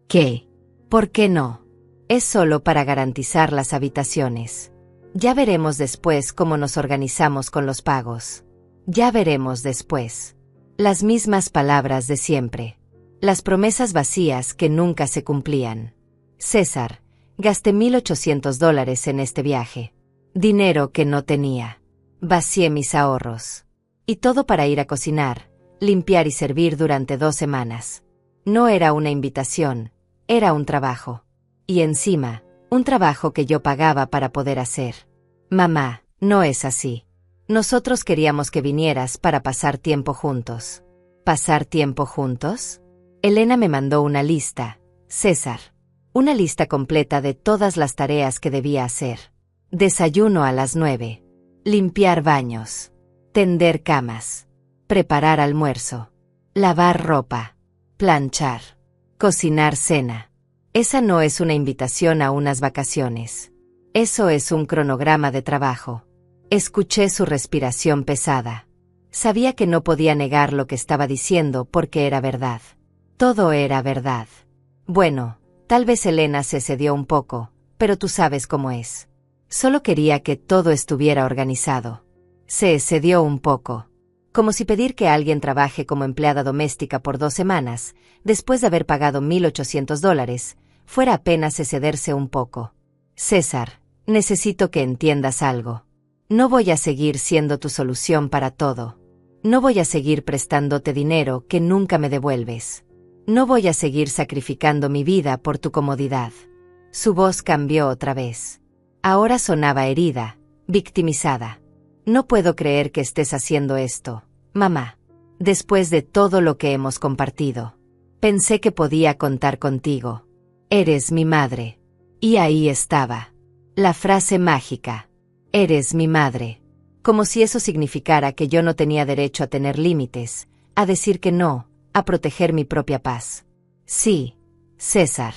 A: ¿Qué? ¿Por qué no? Es solo para garantizar las habitaciones. Ya veremos después cómo nos organizamos con los pagos. Ya veremos después. Las mismas palabras de siempre. Las promesas vacías que nunca se cumplían. César, gasté $1,800 en este viaje. Dinero que no tenía. Vacié mis ahorros. Y todo para ir a cocinar, limpiar y servir durante 2 semanas. No era una invitación, era un trabajo. Y encima, un trabajo que yo pagaba para poder hacer. Mamá, no es así. Nosotros queríamos que vinieras para pasar tiempo juntos. ¿Pasar tiempo juntos? Elena me mandó una lista, César. Una lista completa de todas las tareas que debía hacer. Desayuno a las 9. Limpiar baños. Tender camas. Preparar almuerzo. Lavar ropa. Planchar. Cocinar cena. Esa no es una invitación a unas vacaciones. Eso es un cronograma de trabajo. Escuché su respiración pesada. Sabía que no podía negar lo que estaba diciendo porque era verdad. Todo era verdad. Bueno, tal vez Elena se cedió un poco, pero tú sabes cómo es. Solo quería que todo estuviera organizado. Se excedió un poco. Como si pedir que alguien trabaje como empleada doméstica por 2 semanas, después de haber pagado $1,800, fuera apenas excederse un poco. César, necesito que entiendas algo. No voy a seguir siendo tu solución para todo. No voy a seguir prestándote dinero que nunca me devuelves. No voy a seguir sacrificando mi vida por tu comodidad. Su voz cambió otra vez. Ahora sonaba herida, victimizada. No puedo creer que estés haciendo esto, mamá. Después de todo lo que hemos compartido. Pensé que podía contar contigo. Eres mi madre. Y ahí estaba. La frase mágica. Eres mi madre. Como si eso significara que yo no tenía derecho a tener límites, a decir que no, a proteger mi propia paz. Sí, César.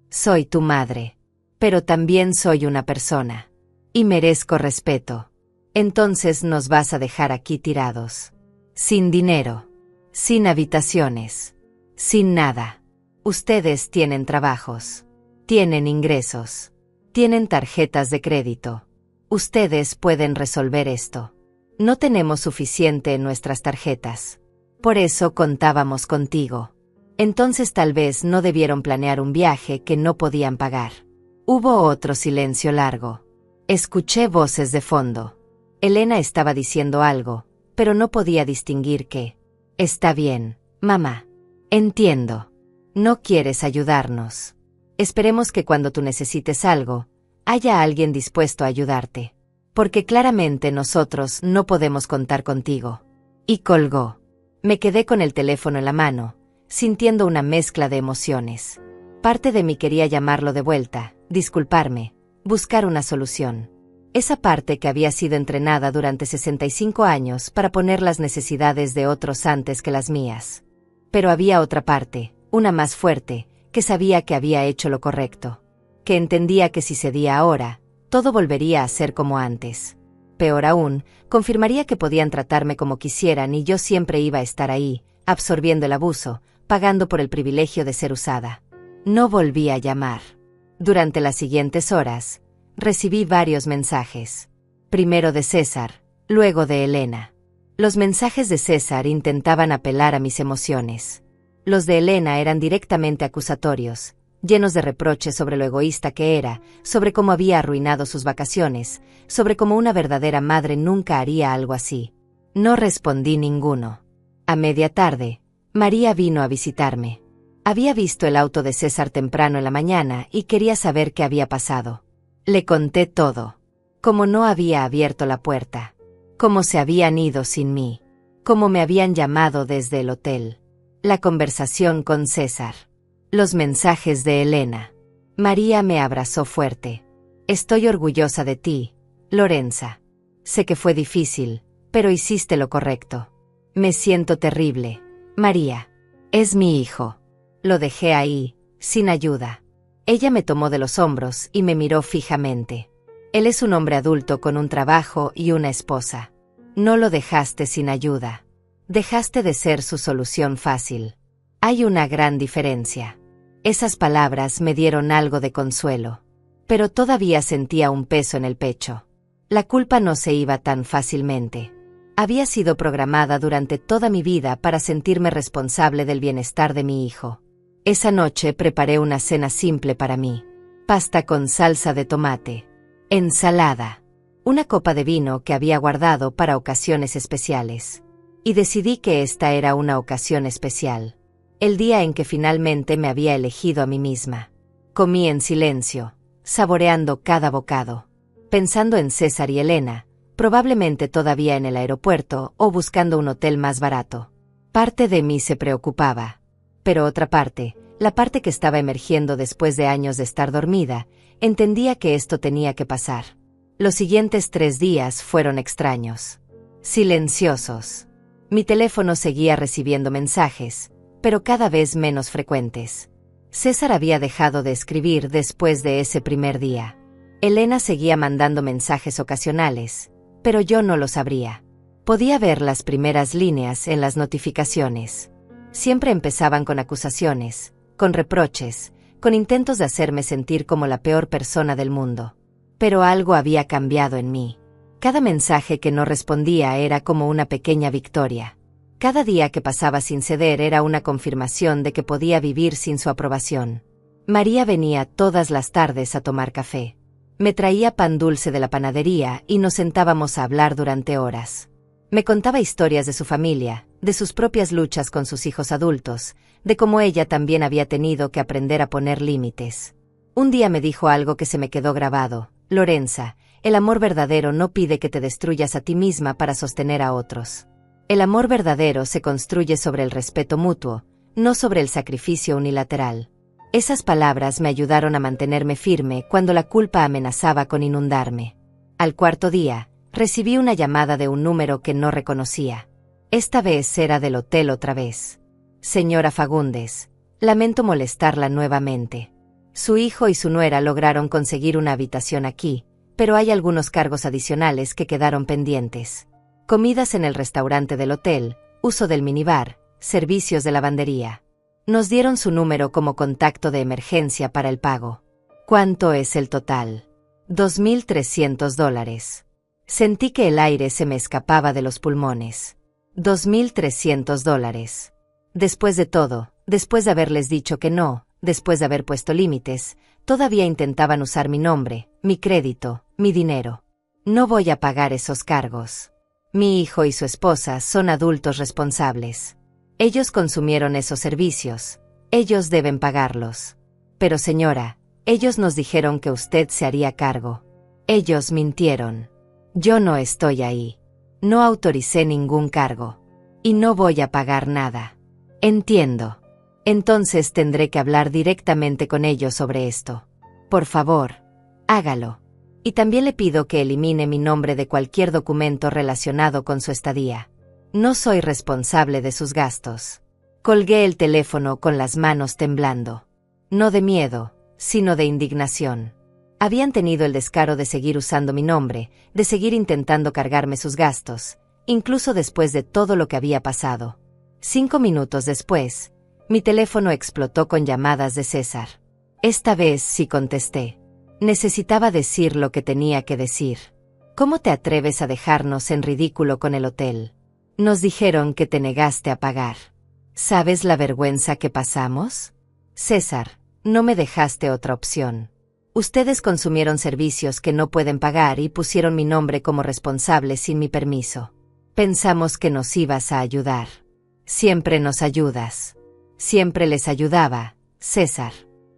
A: Soy tu madre. Pero también soy una persona. Y merezco respeto. Entonces nos vas a dejar aquí tirados. Sin dinero. Sin habitaciones. Sin nada. Ustedes tienen trabajos. Tienen ingresos. Tienen tarjetas de crédito. Ustedes pueden resolver esto. No tenemos suficiente en nuestras tarjetas. Por eso contábamos contigo. Entonces tal vez no debieron planear un viaje que no podían pagar. Hubo otro silencio largo. Escuché voces de fondo. Elena estaba diciendo algo, pero no podía distinguir qué. Está bien, mamá. Entiendo. No quieres ayudarnos. Esperemos que cuando tú necesites algo, haya alguien dispuesto a ayudarte. Porque claramente nosotros no podemos contar contigo. Y colgó. Me quedé con el teléfono en la mano, sintiendo una mezcla de emociones. Parte de mí quería llamarlo de vuelta, disculparme, buscar una solución. Esa parte que había sido entrenada durante 65 años para poner las necesidades de otros antes que las mías. Pero había otra parte, una más fuerte, que sabía que había hecho lo correcto. Que entendía que si cedía ahora, todo volvería a ser como antes. Peor aún, confirmaría que podían tratarme como quisieran y yo siempre iba a estar ahí, absorbiendo el abuso, pagando por el privilegio de ser usada. No volví a llamar. Durante las siguientes horas, recibí varios mensajes. Primero de César, luego de Elena. Los mensajes de César intentaban apelar a mis emociones. Los de Elena eran directamente acusatorios, llenos de reproches sobre lo egoísta que era, sobre cómo había arruinado sus vacaciones, sobre cómo una verdadera madre nunca haría algo así. No respondí ninguno. A media tarde, María vino a visitarme. Había visto el auto de César temprano en la mañana y quería saber qué había pasado. Le conté todo. Cómo no había abierto la puerta. Cómo se habían ido sin mí. Cómo me habían llamado desde el hotel. La conversación con César. Los mensajes de Elena. María me abrazó fuerte. Estoy orgullosa de ti, Lorenza. Sé que fue difícil, pero hiciste lo correcto. Me siento terrible, María. Es mi hijo. Lo dejé ahí, sin ayuda. Ella me tomó de los hombros y me miró fijamente. Él es un hombre adulto con un trabajo y una esposa. No lo dejaste sin ayuda. Dejaste de ser su solución fácil. Hay una gran diferencia. Esas palabras me dieron algo de consuelo. Pero todavía sentía un peso en el pecho. La culpa no se iba tan fácilmente. Había sido programada durante toda mi vida para sentirme responsable del bienestar de mi hijo. Esa noche preparé una cena simple para mí. Pasta con salsa de tomate. Ensalada. Una copa de vino que había guardado para ocasiones especiales. Y decidí que esta era una ocasión especial. El día en que finalmente me había elegido a mí misma. Comí en silencio, saboreando cada bocado. Pensando en César y Elena, probablemente todavía en el aeropuerto o buscando un hotel más barato. Parte de mí se preocupaba. Pero otra parte, La parte que estaba emergiendo después de años de estar dormida, entendía que esto tenía que pasar. Los siguientes 3 días fueron extraños. Silenciosos. Mi teléfono seguía recibiendo mensajes, pero cada vez menos frecuentes. César había dejado de escribir después de ese primer día. Elena seguía mandando mensajes ocasionales, pero yo no los abría. Podía ver las primeras líneas en las notificaciones. Siempre empezaban con acusaciones, con reproches, con intentos de hacerme sentir como la peor persona del mundo. Pero algo había cambiado en mí. Cada mensaje que no respondía era como una pequeña victoria. Cada día que pasaba sin ceder era una confirmación de que podía vivir sin su aprobación. María venía todas las tardes a tomar café. Me traía pan dulce de la panadería y nos sentábamos a hablar durante horas. Me contaba historias de su familia, de sus propias luchas con sus hijos adultos, de cómo ella también había tenido que aprender a poner límites. Un día me dijo algo que se me quedó grabado: Lorenza, el amor verdadero no pide que te destruyas a ti misma para sostener a otros. El amor verdadero se construye sobre el respeto mutuo, no sobre el sacrificio unilateral. Esas palabras me ayudaron a mantenerme firme cuando la culpa amenazaba con inundarme. Al 4.º día, recibí una llamada de un número que no reconocía. Esta vez era del hotel otra vez. Señora Fagundes, lamento molestarla nuevamente. Su hijo y su nuera lograron conseguir una habitación aquí, pero hay algunos cargos adicionales que quedaron pendientes. Comidas en el restaurante del hotel, uso del minibar, servicios de lavandería. Nos dieron su número como contacto de emergencia para el pago. ¿Cuánto es el total? $2.300. Sentí que el aire se me escapaba de los pulmones. $2.300. Después de todo, después de haberles dicho que no, después de haber puesto límites, todavía intentaban usar mi nombre, mi crédito, mi dinero. No voy a pagar esos cargos. Mi hijo y su esposa son adultos responsables. Ellos consumieron esos servicios. Ellos deben pagarlos. Pero señora, ellos nos dijeron que usted se haría cargo. Ellos mintieron. Yo no estoy ahí. No autoricé ningún cargo. Y no voy a pagar nada. Entiendo. Entonces tendré que hablar directamente con ellos sobre esto. Por favor, hágalo. Y también le pido que elimine mi nombre de cualquier documento relacionado con su estadía. No soy responsable de sus gastos. Colgué el teléfono con las manos temblando. No de miedo, sino de indignación. Habían tenido el descaro de seguir usando mi nombre, de seguir intentando cargarme sus gastos, incluso después de todo lo que había pasado. 5 minutos después, mi teléfono explotó con llamadas de César. Esta vez sí contesté. Necesitaba decir lo que tenía que decir. ¿Cómo te atreves a dejarnos en ridículo con el hotel? Nos dijeron que te negaste a pagar. ¿Sabes la vergüenza que pasamos? César, no me dejaste otra opción. Ustedes consumieron servicios que no pueden pagar y pusieron mi nombre como responsable sin mi permiso. Pensamos que nos ibas a ayudar. Siempre nos ayudas. Siempre les ayudaba, César.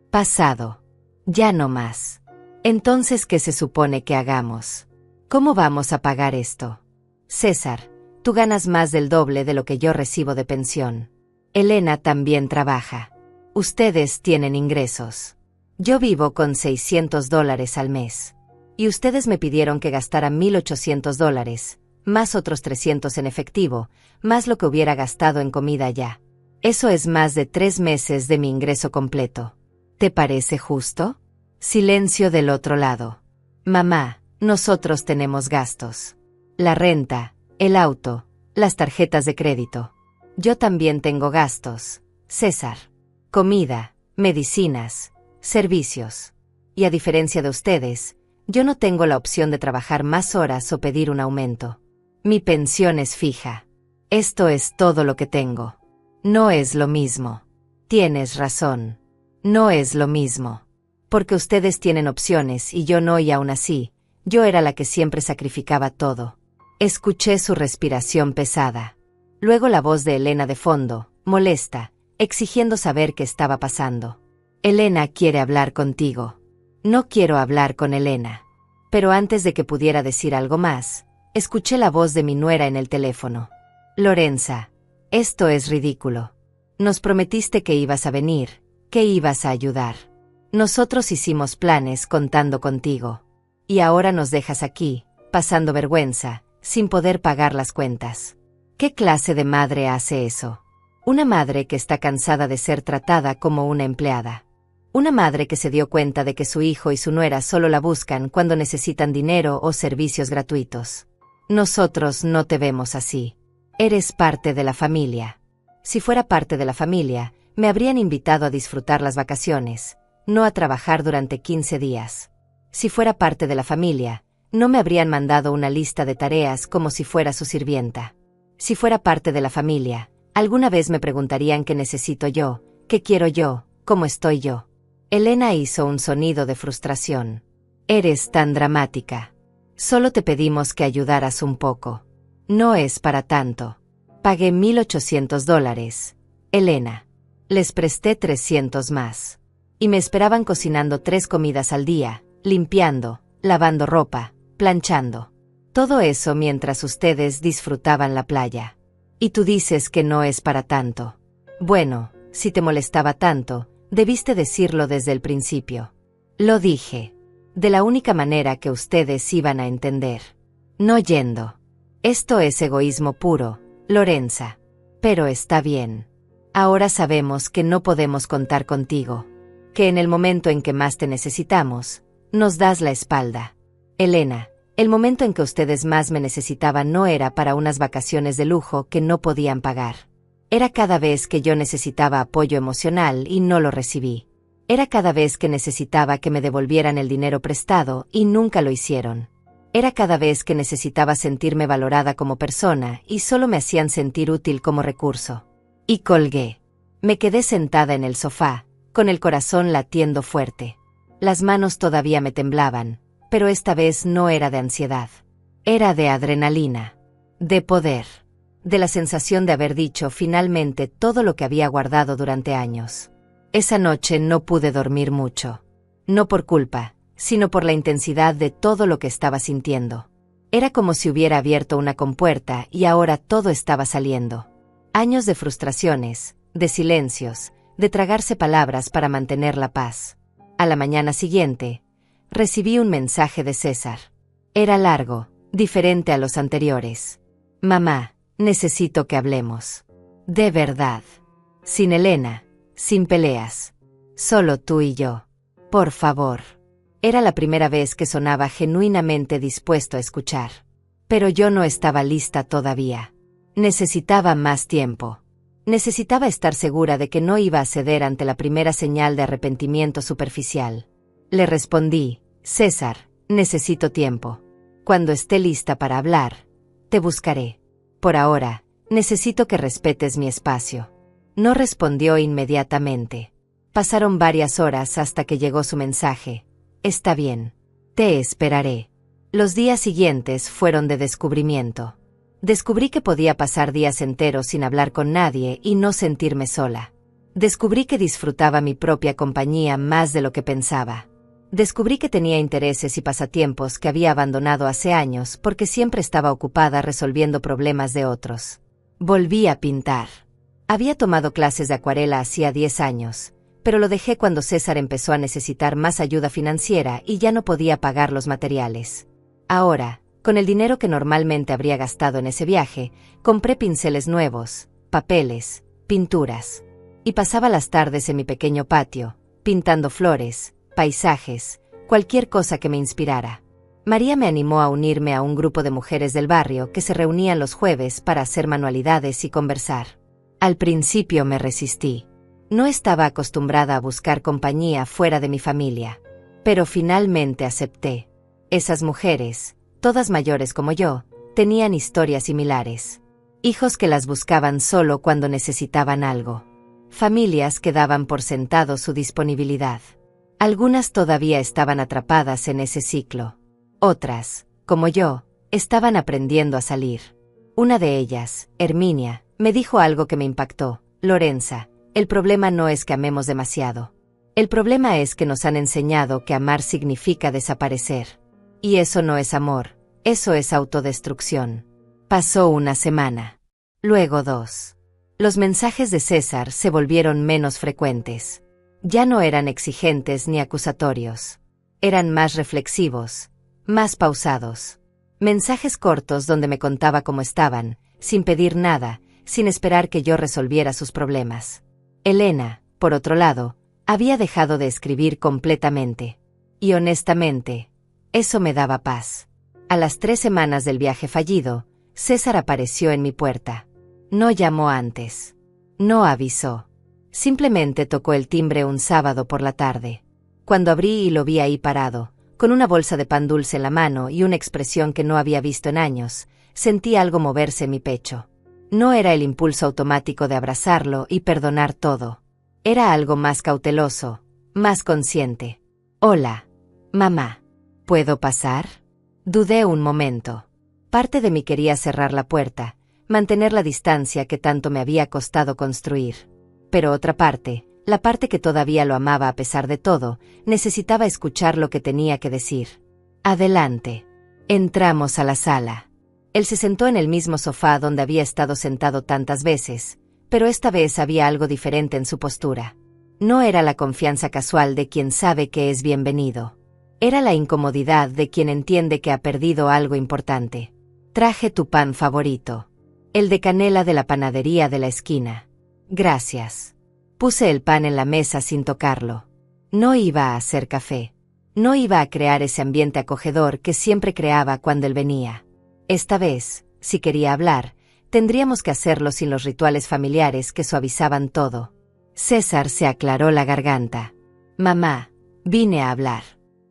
A: Pasado. Ya no más. Entonces, ¿qué se supone que hagamos? ¿Cómo vamos a pagar esto? César, tú ganas más del doble de lo que yo recibo de pensión. Elena también trabaja. Ustedes tienen ingresos. Yo vivo con $600 al mes. Y ustedes me pidieron que gastara $1.800, más otros 300 en efectivo, más lo que hubiera gastado en comida ya. Eso es más de 3 meses de mi ingreso completo. ¿Te parece justo? Silencio del otro lado. Mamá, nosotros tenemos gastos. La renta, el auto, las tarjetas de crédito. Yo también tengo gastos, César. Comida, medicinas, servicios. Y a diferencia de ustedes, yo no tengo la opción de trabajar más horas o pedir un aumento. Mi pensión es fija. Esto es todo lo que tengo. No es lo mismo. Tienes razón. No es lo mismo. Porque ustedes tienen opciones y yo no, y aún así, yo era la que siempre sacrificaba todo. Escuché su respiración pesada. Luego la voz de Elena de fondo, molesta, exigiendo saber qué estaba pasando. Elena quiere hablar contigo. No quiero hablar con Elena. Pero antes de que pudiera decir algo más, escuché la voz de mi nuera en el teléfono. Lorenza, esto es ridículo. Nos prometiste que ibas a venir, ¿Qué ibas a ayudar? Nosotros hicimos planes contando contigo. Y ahora nos dejas aquí, pasando vergüenza, sin poder pagar las cuentas. ¿Qué clase de madre hace eso? Una madre que está cansada de ser tratada como una empleada. Una madre que se dio cuenta de que su hijo y su nuera solo la buscan cuando necesitan dinero o servicios gratuitos. Nosotros no te vemos así. Eres parte de la familia. Si fuera parte de la familia, me habrían invitado a disfrutar las vacaciones, no a trabajar durante 15 días. Si fuera parte de la familia, no me habrían mandado una lista de tareas como si fuera su sirvienta. Si fuera parte de la familia, alguna vez me preguntarían qué necesito yo, qué quiero yo, cómo estoy yo. Elena hizo un sonido de frustración. Eres tan dramática. Solo te pedimos que ayudaras un poco. No es para tanto. Pagué $1,800. Elena. Les presté 300 más. Y me esperaban cocinando 3 comidas al día, limpiando, lavando ropa, planchando. Todo eso mientras ustedes disfrutaban la playa. Y tú dices que no es para tanto. Bueno, si te molestaba tanto, debiste decirlo desde el principio. Lo dije. De la única manera que ustedes iban a entender. No yendo. Esto es egoísmo puro, Lorenza. Pero está bien. Ahora sabemos que no podemos contar contigo. Que en el momento en que más te necesitamos, nos das la espalda. Elena, el momento en que ustedes más me necesitaban no era para unas vacaciones de lujo que no podían pagar. Era cada vez que yo necesitaba apoyo emocional y no lo recibí. Era cada vez que necesitaba que me devolvieran el dinero prestado y nunca lo hicieron. Era cada vez que necesitaba sentirme valorada como persona y solo me hacían sentir útil como recurso. Y colgué. Me quedé sentada en el sofá, con el corazón latiendo fuerte. Las manos todavía me temblaban, pero esta vez no era de ansiedad. Era de adrenalina. De poder. De la sensación de haber dicho finalmente todo lo que había guardado durante años. Esa noche no pude dormir mucho. No por culpa, sino por la intensidad de todo lo que estaba sintiendo. Era como si hubiera abierto una compuerta y ahora todo estaba saliendo. Años de frustraciones, de silencios, de tragarse palabras para mantener la paz. A la mañana siguiente, recibí un mensaje de César. Era largo, diferente a los anteriores. Mamá, necesito que hablemos. De verdad. Sin Elena, sin peleas. Solo tú y yo. Por favor. Era la primera vez que sonaba genuinamente dispuesto a escuchar. Pero yo no estaba lista todavía. Necesitaba más tiempo. Necesitaba estar segura de que no iba a ceder ante la primera señal de arrepentimiento superficial. Le respondí, César, necesito tiempo. Cuando esté lista para hablar, te buscaré. Por ahora, necesito que respetes mi espacio. No respondió inmediatamente. Pasaron varias horas hasta que llegó su mensaje. Está bien. Te esperaré. Los días siguientes fueron de descubrimiento. Descubrí que podía pasar días enteros sin hablar con nadie y no sentirme sola. Descubrí que disfrutaba mi propia compañía más de lo que pensaba. Descubrí que tenía intereses y pasatiempos que había abandonado hace años porque siempre estaba ocupada resolviendo problemas de otros. Volví a pintar. Había tomado clases de acuarela hacía 10 años, pero lo dejé cuando César empezó a necesitar más ayuda financiera y ya no podía pagar los materiales. Ahora, con el dinero que normalmente habría gastado en ese viaje, compré pinceles nuevos, papeles, pinturas. Y pasaba las tardes en mi pequeño patio, pintando flores, paisajes, cualquier cosa que me inspirara. María me animó a unirme a un grupo de mujeres del barrio que se reunían los jueves para hacer manualidades y conversar. Al principio me resistí. No estaba acostumbrada a buscar compañía fuera de mi familia. Pero finalmente acepté. Esas mujeres, todas mayores como yo, tenían historias similares. Hijos que las buscaban solo cuando necesitaban algo. Familias que daban por sentado su disponibilidad. Algunas todavía estaban atrapadas en ese ciclo. Otras, como yo, estaban aprendiendo a salir. Una de ellas, Herminia, me dijo algo que me impactó. Lorenza, el problema no es que amemos demasiado. El problema es que nos han enseñado que amar significa desaparecer. Y eso no es amor, eso es autodestrucción. Pasó una semana. Luego 2. Los mensajes de César se volvieron menos frecuentes. Ya no eran exigentes ni acusatorios. Eran más reflexivos, más pausados. Mensajes cortos donde me contaba cómo estaban, sin pedir nada, sin esperar que yo resolviera sus problemas. Elena, por otro lado, había dejado de escribir completamente. Y honestamente, eso me daba paz. A las 3 semanas del viaje fallido, César apareció en mi puerta. No llamó antes. No avisó. Simplemente tocó el timbre un sábado por la tarde. Cuando abrí y lo vi ahí parado, con una bolsa de pan dulce en la mano y una expresión que no había visto en años, sentí algo moverse en mi pecho. No era el impulso automático de abrazarlo y perdonar todo. Era algo más cauteloso, más consciente. Hola, mamá. ¿Puedo pasar? Dudé un momento. Parte de mí quería cerrar la puerta, mantener la distancia que tanto me había costado construir. Pero otra parte, la parte que todavía lo amaba a pesar de todo, necesitaba escuchar lo que tenía que decir. Adelante. Entramos a la sala. Él se sentó en el mismo sofá donde había estado sentado tantas veces, pero esta vez había algo diferente en su postura. No era la confianza casual de quien sabe que es bienvenido. Era la incomodidad de quien entiende que ha perdido algo importante. Traje tu pan favorito. El de canela de la panadería de la esquina. Gracias. Puse el pan en la mesa sin tocarlo. No iba a hacer café. No iba a crear ese ambiente acogedor que siempre creaba cuando él venía. Esta vez, si quería hablar, tendríamos que hacerlo sin los rituales familiares que suavizaban todo. César se aclaró la garganta. Mamá, vine a hablar.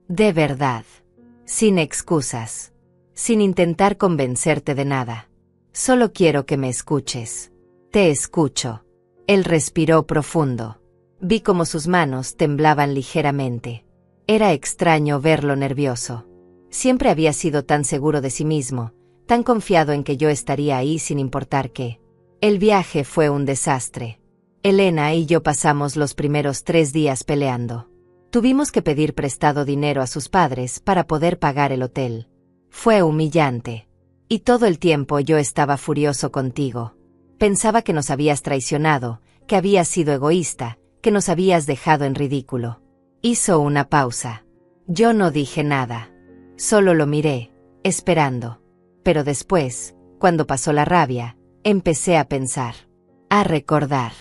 A: De verdad. Sin excusas. Sin intentar convencerte de nada. Solo quiero que me escuches. Te escucho. Él respiró profundo. Vi cómo sus manos temblaban ligeramente. Era extraño verlo nervioso. Siempre había sido tan seguro de sí mismo, tan confiado en que yo estaría ahí sin importar qué. El viaje fue un desastre. Elena y yo pasamos los primeros 3 días peleando. Tuvimos que pedir prestado dinero a sus padres para poder pagar el hotel. Fue humillante. Y todo el tiempo yo estaba furioso contigo. Pensaba que nos habías traicionado, que habías sido egoísta, que nos habías dejado en ridículo. Hizo una pausa. Yo no dije nada. Solo lo miré, esperando. Pero después, cuando pasó la rabia, empecé a pensar. A recordar.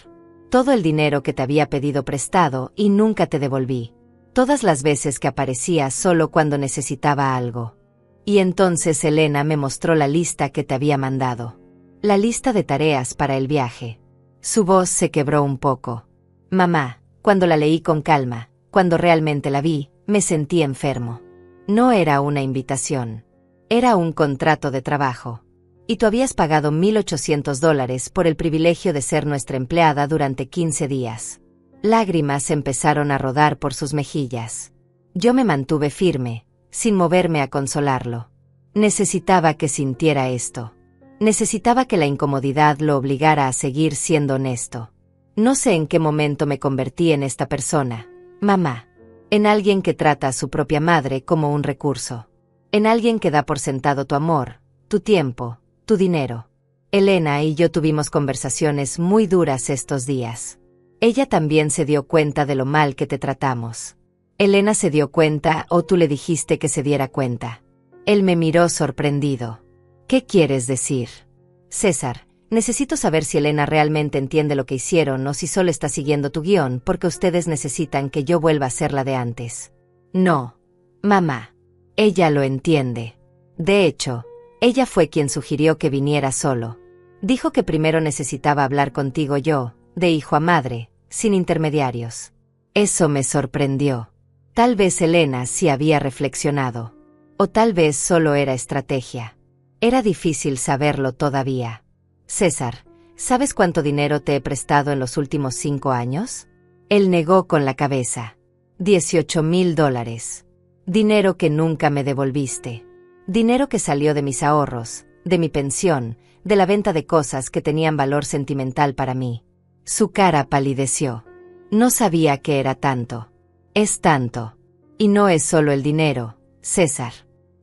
A: Todo el dinero que te había pedido prestado y nunca te devolví. Todas las veces que aparecía solo cuando necesitaba algo. Y entonces Elena me mostró la lista que te había mandado. La lista de tareas para el viaje. Su voz se quebró un poco. Mamá, cuando la leí con calma, cuando realmente la vi, me sentí enfermo. No era una invitación. Era un contrato de trabajo. Y tú habías pagado $1,800 por el privilegio de ser nuestra empleada durante 15 días. Lágrimas empezaron a rodar por sus mejillas. Yo me mantuve firme, sin moverme a consolarlo. Necesitaba que sintiera esto. Necesitaba que la incomodidad lo obligara a seguir siendo honesto. No sé en qué momento me convertí en esta persona, mamá. En alguien que trata a su propia madre como un recurso. En alguien que da por sentado tu amor, tu tiempo, tu dinero. Elena y yo tuvimos conversaciones muy duras estos días. Ella también se dio cuenta de lo mal que te tratamos. Elena se dio cuenta o tú le dijiste que se diera cuenta. Él me miró sorprendido. ¿Qué quieres decir? César, necesito saber si Elena realmente entiende lo que hicieron o si solo está siguiendo tu guión porque ustedes necesitan que yo vuelva a ser la de antes. No, mamá. Ella lo entiende. De hecho, ella fue quien sugirió que viniera solo. Dijo que primero necesitaba hablar contigo yo, de hijo a madre, sin intermediarios. Eso me sorprendió. Tal vez Elena sí había reflexionado. O tal vez solo era estrategia. Era difícil saberlo todavía. César, ¿sabes cuánto dinero te he prestado en los últimos 5 años? Él negó con la cabeza. $18,000. Dinero que nunca me devolviste. Dinero que salió de mis ahorros, de mi pensión, de la venta de cosas que tenían valor sentimental para mí. Su cara palideció. No sabía que era tanto. Es tanto. Y no es solo el dinero, César.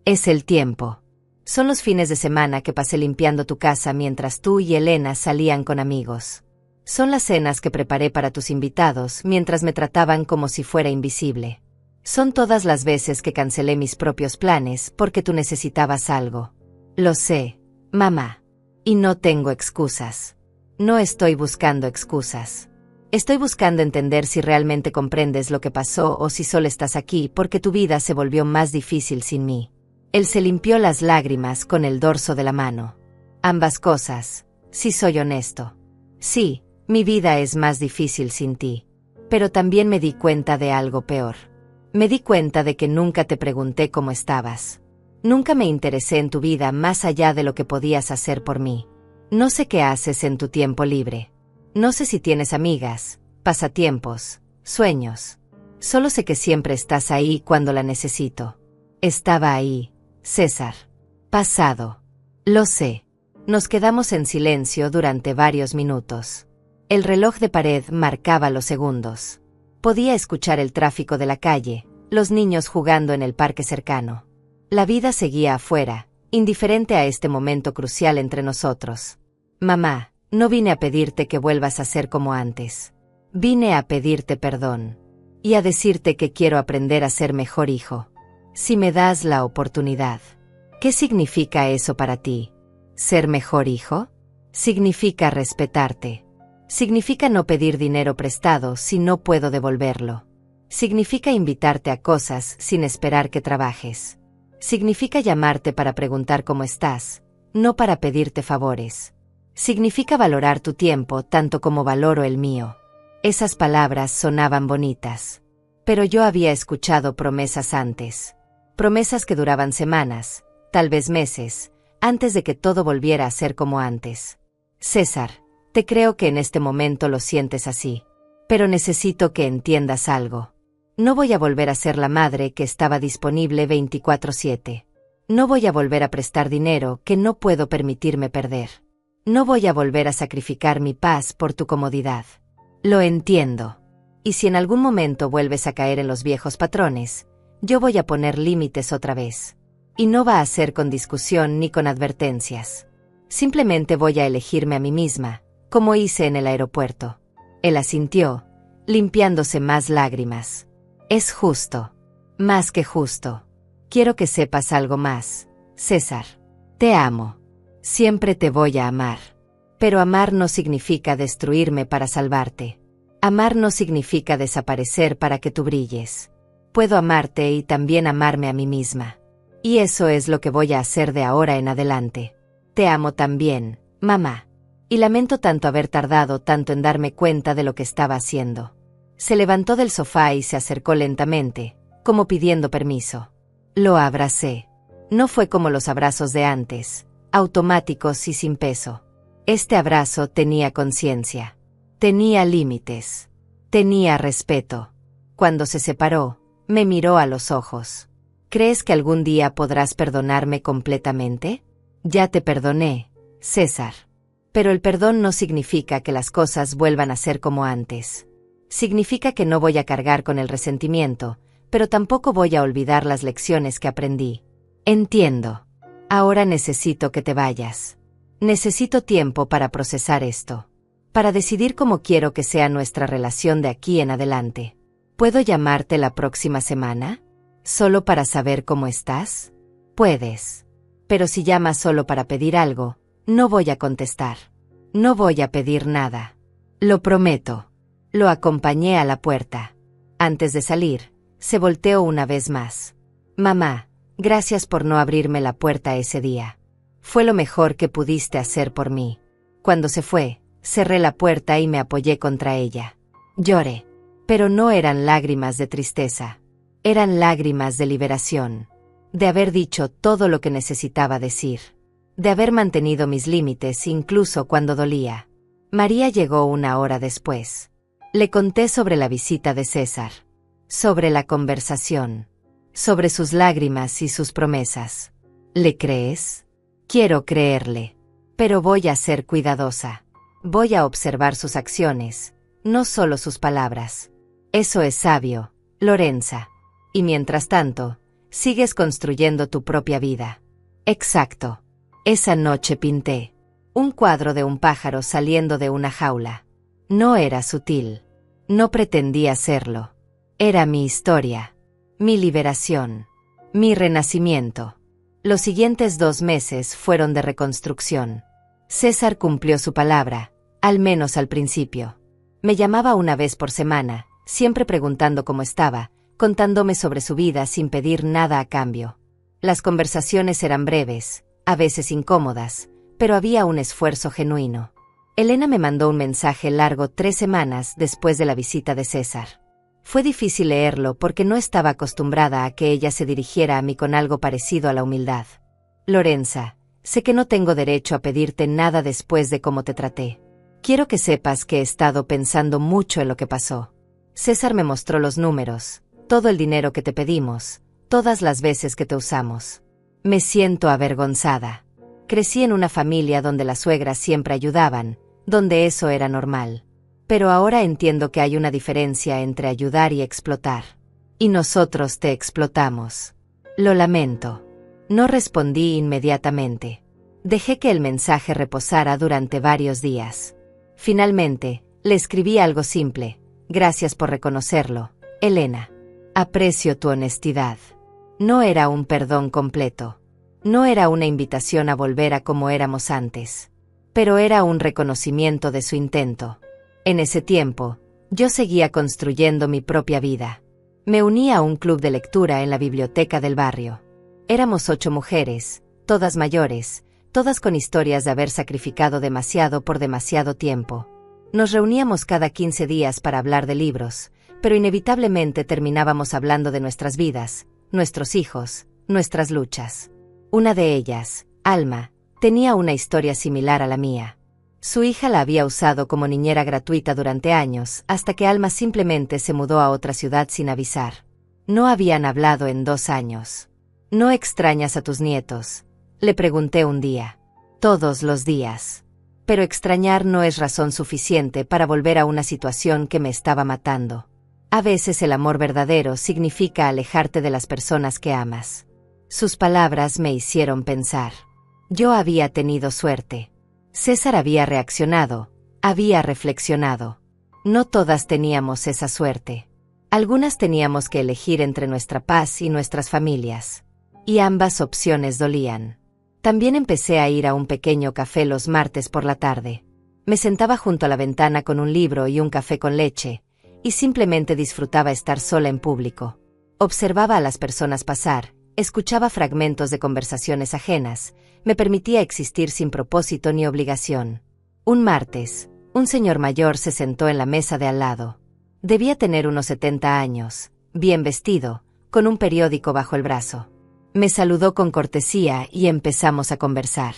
A: Es el tiempo. Son los fines de semana que pasé limpiando tu casa mientras tú y Elena salían con amigos. Son las cenas que preparé para tus invitados mientras me trataban como si fuera invisible. Son todas las veces que cancelé mis propios planes porque tú necesitabas algo. Lo sé, mamá. Y no tengo excusas. No estoy buscando excusas. Estoy buscando entender si realmente comprendes lo que pasó o si solo estás aquí porque tu vida se volvió más difícil sin mí. Él se limpió las lágrimas con el dorso de la mano. Ambas cosas, si soy honesto. Sí, mi vida es más difícil sin ti. Pero también me di cuenta de algo peor. Me di cuenta de que nunca te pregunté cómo estabas. Nunca me interesé en tu vida más allá de lo que podías hacer por mí. No sé qué haces en tu tiempo libre. No sé si tienes amigas, pasatiempos, sueños. Solo sé que siempre estás ahí cuando la necesito. Estaba ahí, César. Pasado. Lo sé. Nos quedamos en silencio durante varios minutos. El reloj de pared marcaba los segundos. Podía escuchar el tráfico de la calle, los niños jugando en el parque cercano. La vida seguía afuera, indiferente a este momento crucial entre nosotros. Mamá, no vine a pedirte que vuelvas a ser como antes. Vine a pedirte perdón. Y a decirte que quiero aprender a ser mejor hijo. Si me das la oportunidad. ¿Qué significa eso para ti? ¿Ser mejor hijo? Significa respetarte. Significa no pedir dinero prestado si no puedo devolverlo. Significa invitarte a cosas sin esperar que trabajes. Significa llamarte para preguntar cómo estás, no para pedirte favores. Significa valorar tu tiempo tanto como valoro el mío. Esas palabras sonaban bonitas. Pero yo había escuchado promesas antes. Promesas que duraban semanas, tal vez meses, antes de que todo volviera a ser como antes. César, te creo que en este momento lo sientes así. Pero necesito que entiendas algo. No voy a volver a ser la madre que estaba disponible 24/7. No voy a volver a prestar dinero que no puedo permitirme perder. No voy a volver a sacrificar mi paz por tu comodidad. Lo entiendo. Y si en algún momento vuelves a caer en los viejos patrones, yo voy a poner límites otra vez. Y no va a ser con discusión ni con advertencias. Simplemente voy a elegirme a mí misma, como hice en el aeropuerto. Él asintió, limpiándose más lágrimas. Es justo. Más que justo. Quiero que sepas algo más, César. Te amo. Siempre te voy a amar. Pero amar no significa destruirme para salvarte. Amar no significa desaparecer para que tú brilles. Puedo amarte y también amarme a mí misma. Y eso es lo que voy a hacer de ahora en adelante. Te amo también, mamá. Y lamento tanto haber tardado tanto en darme cuenta de lo que estaba haciendo. Se levantó del sofá y se acercó lentamente, como pidiendo permiso. Lo abracé. No fue como los abrazos de antes, automáticos y sin peso. Este abrazo tenía conciencia. Tenía límites. Tenía respeto. Cuando se separó, me miró a los ojos. ¿Crees que algún día podrás perdonarme completamente? Ya te perdoné, César. Pero el perdón no significa que las cosas vuelvan a ser como antes. Significa que no voy a cargar con el resentimiento, pero tampoco voy a olvidar las lecciones que aprendí. Entiendo. Ahora necesito que te vayas. Necesito tiempo para procesar esto. Para decidir cómo quiero que sea nuestra relación de aquí en adelante. ¿Puedo llamarte la próxima semana? ¿Solo para saber cómo estás? Puedes. Pero si llamas solo para pedir algo, no voy a contestar. No voy a pedir nada. Lo prometo. Lo acompañé a la puerta. Antes de salir, se volteó una vez más. Mamá, gracias por no abrirme la puerta ese día. Fue lo mejor que pudiste hacer por mí. Cuando se fue, cerré la puerta y me apoyé contra ella. Lloré. Pero no eran lágrimas de tristeza. Eran lágrimas de liberación. De haber dicho todo lo que necesitaba decir. De haber mantenido mis límites incluso cuando dolía. María llegó una hora después. Le conté sobre la visita de César. Sobre la conversación. Sobre sus lágrimas y sus promesas. ¿Le crees? Quiero creerle. Pero voy a ser cuidadosa. Voy a observar sus acciones, no solo sus palabras. Eso es sabio, Lorenza. Y mientras tanto, sigues construyendo tu propia vida. Exacto. Esa noche pinté un cuadro de un pájaro saliendo de una jaula. No era sutil. No pretendía serlo. Era mi historia. Mi liberación. Mi renacimiento. Los siguientes 2 meses fueron de reconstrucción. César cumplió su palabra, al menos al principio. Me llamaba una vez por semana, siempre preguntando cómo estaba, contándome sobre su vida sin pedir nada a cambio. Las conversaciones eran breves, a veces incómodas, pero había un esfuerzo genuino. Elena me mandó un mensaje largo 3 semanas después de la visita de César. Fue difícil leerlo porque no estaba acostumbrada a que ella se dirigiera a mí con algo parecido a la humildad. Lorenza, sé que no tengo derecho a pedirte nada después de cómo te traté. Quiero que sepas que he estado pensando mucho en lo que pasó. César me mostró los números, todo el dinero que te pedimos, todas las veces que te usamos. Me siento avergonzada. Crecí en una familia donde las suegras siempre ayudaban, donde eso era normal. Pero ahora entiendo que hay una diferencia entre ayudar y explotar. Y nosotros te explotamos. Lo lamento. No respondí inmediatamente. Dejé que el mensaje reposara durante varios días. Finalmente, le escribí algo simple. Gracias por reconocerlo, Elena. Aprecio tu honestidad. No era un perdón completo. No era una invitación a volver a como éramos antes. Pero era un reconocimiento de su intento. En ese tiempo, yo seguía construyendo mi propia vida. Me uní a un club de lectura en la biblioteca del barrio. Éramos 8 mujeres, todas mayores, todas con historias de haber sacrificado demasiado por demasiado tiempo. Nos reuníamos cada 15 días para hablar de libros, pero inevitablemente terminábamos hablando de nuestras vidas, nuestros hijos, nuestras luchas. Una de ellas, Alma, tenía una historia similar a la mía. Su hija la había usado como niñera gratuita durante años, hasta que Alma simplemente se mudó a otra ciudad sin avisar. No habían hablado en 2 años. ¿No extrañas a tus nietos?, le pregunté un día. Todos los días. Pero extrañar no es razón suficiente para volver a una situación que me estaba matando. A veces el amor verdadero significa alejarte de las personas que amas. Sus palabras me hicieron pensar. Yo había tenido suerte. César había reaccionado, había reflexionado. No todas teníamos esa suerte. Algunas teníamos que elegir entre nuestra paz y nuestras familias. Y ambas opciones dolían. También empecé a ir a un pequeño café los martes por la tarde. Me sentaba junto a la ventana con un libro y un café con leche, y simplemente disfrutaba estar sola en público. Observaba a las personas pasar, escuchaba fragmentos de conversaciones ajenas, me permitía existir sin propósito ni obligación. Un martes, un señor mayor se sentó en la mesa de al lado. Debía tener unos 70 años, bien vestido, con un periódico bajo el brazo. Me saludó con cortesía y empezamos a conversar.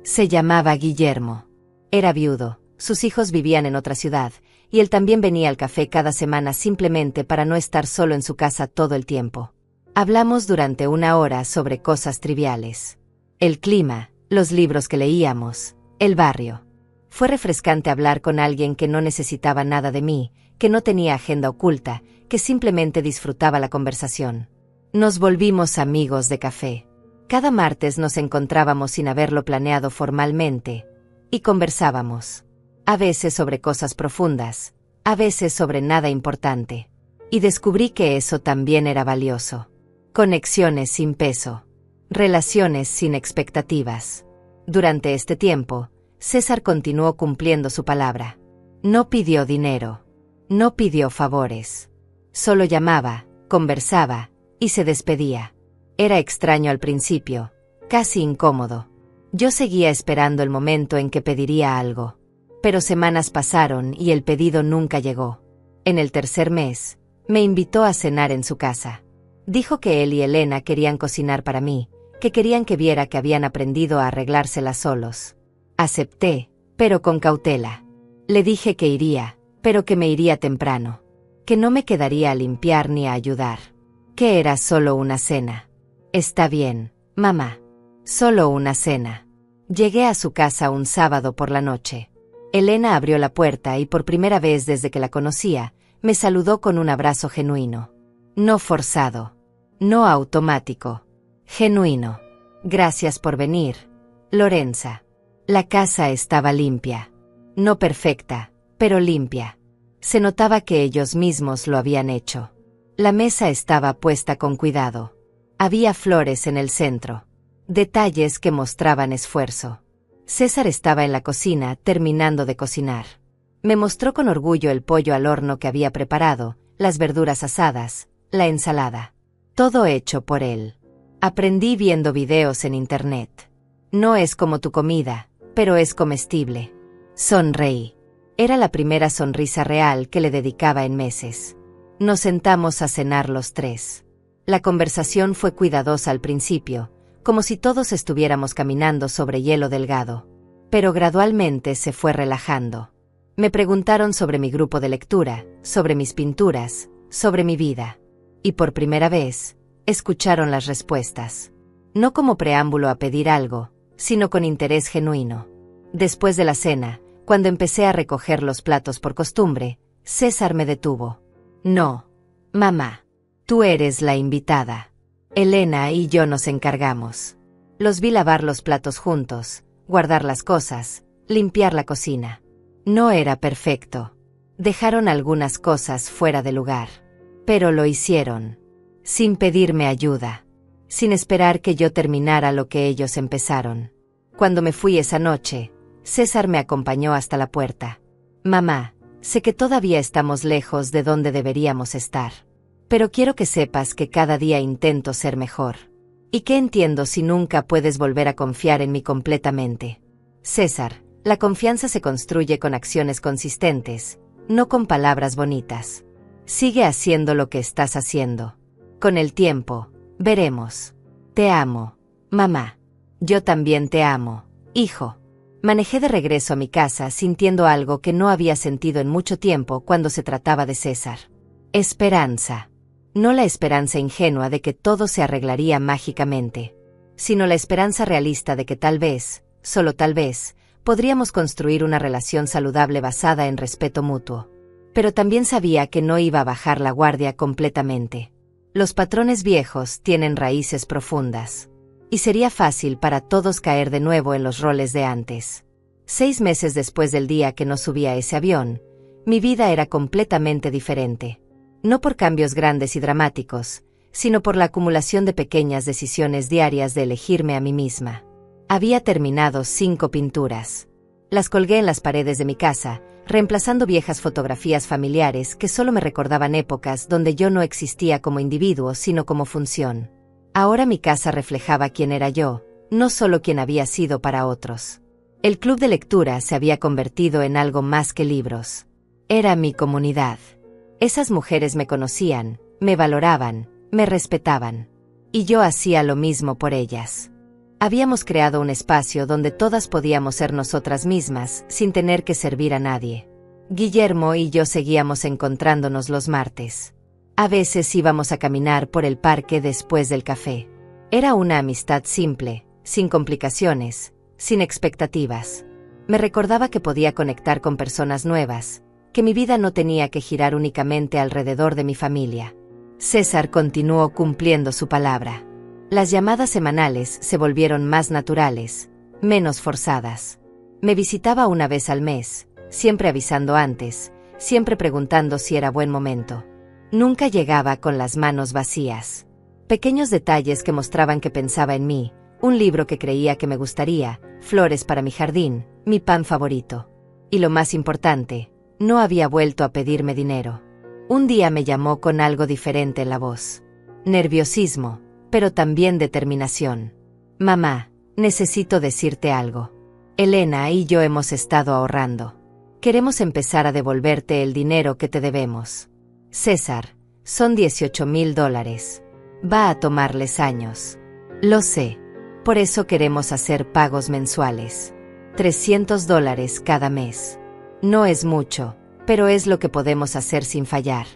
A: Se llamaba Guillermo. Era viudo, sus hijos vivían en otra ciudad, y él también venía al café cada semana simplemente para no estar solo en su casa todo el tiempo. Hablamos durante 1 hora sobre cosas triviales. El clima, los libros que leíamos, el barrio. Fue refrescante hablar con alguien que no necesitaba nada de mí, que no tenía agenda oculta, que simplemente disfrutaba la conversación. Nos volvimos amigos de café. Cada martes nos encontrábamos sin haberlo planeado formalmente, y conversábamos. A veces sobre cosas profundas, a veces sobre nada importante. Y descubrí que eso también era valioso. Conexiones sin peso. Relaciones sin expectativas. Durante este tiempo, César continuó cumpliendo su palabra. No pidió dinero. No pidió favores. Solo llamaba, conversaba, y se despedía. Era extraño al principio, casi incómodo. Yo seguía esperando el momento en que pediría algo. Pero semanas pasaron y el pedido nunca llegó. En el tercer mes, me invitó a cenar en su casa. Dijo que él y Elena querían cocinar para mí, que querían que viera que habían aprendido a arreglárselas solos. Acepté, pero con cautela. Le dije que iría, pero que me iría temprano. Que no me quedaría a limpiar ni a ayudar. Que era solo una cena. Está bien, mamá. Solo una cena. Llegué a su casa un sábado por la noche. Elena abrió la puerta y por primera vez desde que la conocía, me saludó con un abrazo genuino. No forzado. No automático. Genuino. Gracias por venir, Lorenza. La casa estaba limpia. No perfecta, pero limpia. Se notaba que ellos mismos lo habían hecho. La mesa estaba puesta con cuidado. Había flores en el centro. Detalles que mostraban esfuerzo. César estaba en la cocina terminando de cocinar. Me mostró con orgullo el pollo al horno que había preparado, las verduras asadas, la ensalada. Todo hecho por él. Aprendí viendo videos en internet. No es como tu comida, pero es comestible. Sonreí. Era la primera sonrisa real que le dedicaba en meses. Nos sentamos a cenar los tres. La conversación fue cuidadosa al principio, como si todos estuviéramos caminando sobre hielo delgado. Pero gradualmente se fue relajando. Me preguntaron sobre mi grupo de lectura, sobre mis pinturas, sobre mi vida. Y por primera vez, escucharon las respuestas. No como preámbulo a pedir algo, sino con interés genuino. Después de la cena, cuando empecé a recoger los platos por costumbre, César me detuvo. No, mamá. Tú eres la invitada. Elena y yo nos encargamos. Los vi lavar los platos juntos, guardar las cosas, limpiar la cocina. No era perfecto. Dejaron algunas cosas fuera de lugar. Pero lo hicieron. Sin pedirme ayuda. Sin esperar que yo terminara lo que ellos empezaron. Cuando me fui esa noche, César me acompañó hasta la puerta. Mamá, sé que todavía estamos lejos de donde deberíamos estar. Pero quiero que sepas que cada día intento ser mejor. Y que entiendo si nunca puedes volver a confiar en mí completamente. César, la confianza se construye con acciones consistentes, no con palabras bonitas. Sigue haciendo lo que estás haciendo. Con el tiempo, veremos. Te amo, mamá. Yo también te amo, hijo. Manejé de regreso a mi casa sintiendo algo que no había sentido en mucho tiempo cuando se trataba de César. Esperanza. No la esperanza ingenua de que todo se arreglaría mágicamente, sino la esperanza realista de que tal vez, solo tal vez, podríamos construir una relación saludable basada en respeto mutuo. Pero también sabía que no iba a bajar la guardia completamente. Los patrones viejos tienen raíces profundas. Y sería fácil para todos caer de nuevo en los roles de antes. 6 meses después del día que no subí a ese avión, mi vida era completamente diferente. No por cambios grandes y dramáticos, sino por la acumulación de pequeñas decisiones diarias de elegirme a mí misma. Había terminado 5 pinturas. Las colgué en las paredes de mi casa, reemplazando viejas fotografías familiares que solo me recordaban épocas donde yo no existía como individuo sino como función. Ahora mi casa reflejaba quién era yo, no solo quién había sido para otros. El club de lectura se había convertido en algo más que libros. Era mi comunidad. Esas mujeres me conocían, me valoraban, me respetaban. Y yo hacía lo mismo por ellas. Habíamos creado un espacio donde todas podíamos ser nosotras mismas, sin tener que servir a nadie. Guillermo y yo seguíamos encontrándonos los martes. A veces íbamos a caminar por el parque después del café. Era una amistad simple, sin complicaciones, sin expectativas. Me recordaba que podía conectar con personas nuevas, que mi vida no tenía que girar únicamente alrededor de mi familia. César continuó cumpliendo su palabra. Las llamadas semanales se volvieron más naturales, menos forzadas. Me visitaba una vez al mes, siempre avisando antes, siempre preguntando si era buen momento. Nunca llegaba con las manos vacías. Pequeños detalles que mostraban que pensaba en mí, un libro que creía que me gustaría, flores para mi jardín, mi pan favorito. Y lo más importante, no había vuelto a pedirme dinero. Un día me llamó con algo diferente en la voz. Nerviosismo, pero también determinación. Mamá, necesito decirte algo. Elena y yo hemos estado ahorrando. Queremos empezar a devolverte el dinero que te debemos. César, son $18,000. Va a tomarles años. Lo sé. Por eso queremos hacer pagos mensuales. $300 cada mes. No es mucho, pero es lo que podemos hacer sin fallar.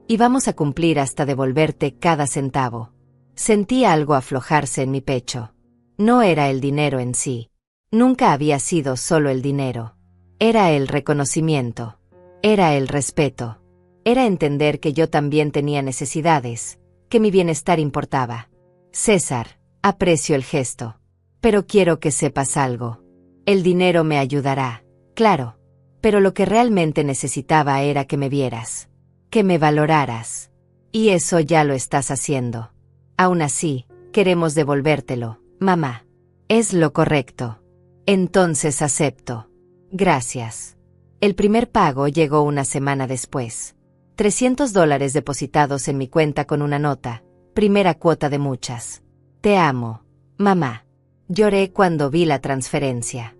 A: Y vamos a cumplir hasta devolverte cada centavo. Sentí algo aflojarse en mi pecho. No era el dinero en sí. Nunca había sido solo el dinero. Era el reconocimiento. Era el respeto. Era entender que yo también tenía necesidades, que mi bienestar importaba. César, aprecio el gesto. Pero quiero que sepas algo. El dinero me ayudará, claro. Pero lo que realmente necesitaba era que me vieras, que me valoraras. Y eso ya lo estás haciendo. Aún así, queremos devolvértelo, mamá. Es lo correcto. Entonces acepto. Gracias. El primer pago llegó una semana después. $300 depositados en mi cuenta con una nota, primera cuota de muchas. Te amo, mamá. Lloré cuando vi la transferencia.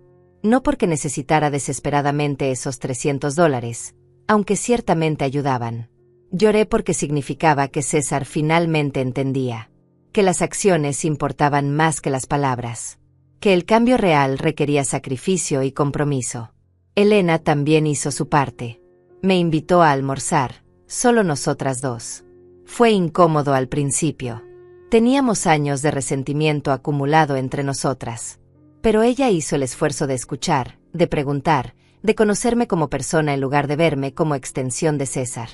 A: No porque necesitara desesperadamente esos $300, aunque ciertamente ayudaban. Lloré porque significaba que César finalmente entendía que las acciones importaban más que las palabras, que el cambio real requería sacrificio y compromiso. Elena también hizo su parte. Me invitó a almorzar, solo nosotras dos. Fue incómodo al principio. Teníamos años de resentimiento acumulado entre nosotras. Pero ella hizo el esfuerzo de escuchar, de preguntar, de conocerme como persona en lugar de verme como extensión de César.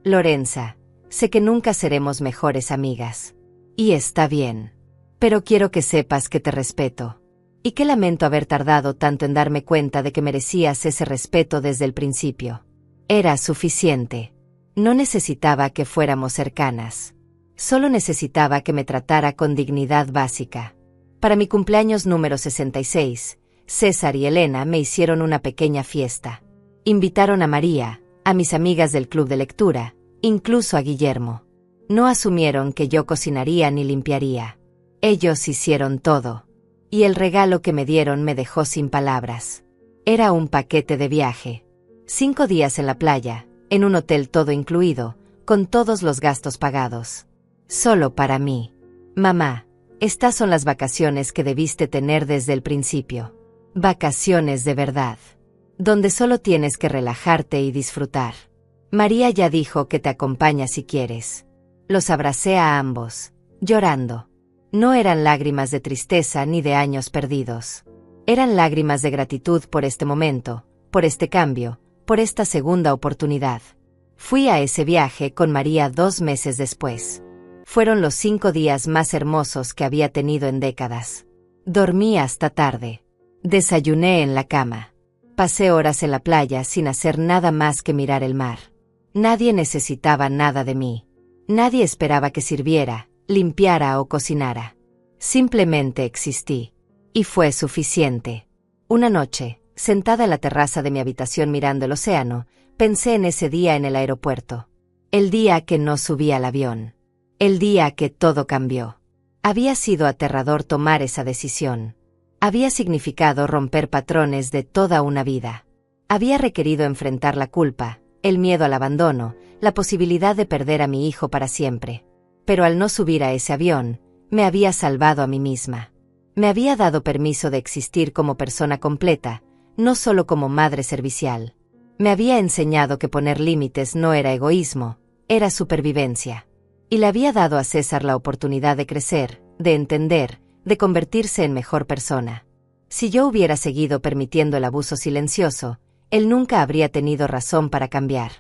A: Lorenza, sé que nunca seremos mejores amigas. Y está bien. Pero quiero que sepas que te respeto. Y que lamento haber tardado tanto en darme cuenta de que merecías ese respeto desde el principio. Era suficiente. No necesitaba que fuéramos cercanas. Solo necesitaba que me tratara con dignidad básica. Para mi cumpleaños número 66, César y Elena me hicieron una pequeña fiesta. Invitaron a María, a mis amigas del club de lectura, incluso a Guillermo. No asumieron que yo cocinaría ni limpiaría. Ellos hicieron todo. Y el regalo que me dieron me dejó sin palabras. Era un paquete de viaje. 5 días en la playa, en un hotel todo incluido, con todos los gastos pagados. Solo para mí. Mamá, estas son las vacaciones que debiste tener desde el principio. Vacaciones de verdad. Donde solo tienes que relajarte y disfrutar. María ya dijo que te acompaña si quieres. Los abracé a ambos, llorando. No eran lágrimas de tristeza ni de años perdidos. Eran lágrimas de gratitud por este momento, por este cambio, por esta segunda oportunidad. Fui a ese viaje con María 2 meses después. Fueron los 5 días más hermosos que había tenido en décadas. Dormí hasta tarde. Desayuné en la cama. Pasé horas en la playa sin hacer nada más que mirar el mar. Nadie necesitaba nada de mí. Nadie esperaba que sirviera, limpiara o cocinara. Simplemente existí. Y fue suficiente. Una noche, sentada en la terraza de mi habitación mirando el océano, pensé en ese día en el aeropuerto. El día que no subí al avión. El día que todo cambió. Había sido aterrador tomar esa decisión. Había significado romper patrones de toda una vida. Había requerido enfrentar la culpa, el miedo al abandono, la posibilidad de perder a mi hijo para siempre. Pero al no subir a ese avión, me había salvado a mí misma. Me había dado permiso de existir como persona completa, no solo como madre servicial. Me había enseñado que poner límites no era egoísmo, era supervivencia. Y le había dado a César la oportunidad de crecer, de entender, de convertirse en mejor persona. Si yo hubiera seguido permitiendo el abuso silencioso, él nunca habría tenido razón para cambiar.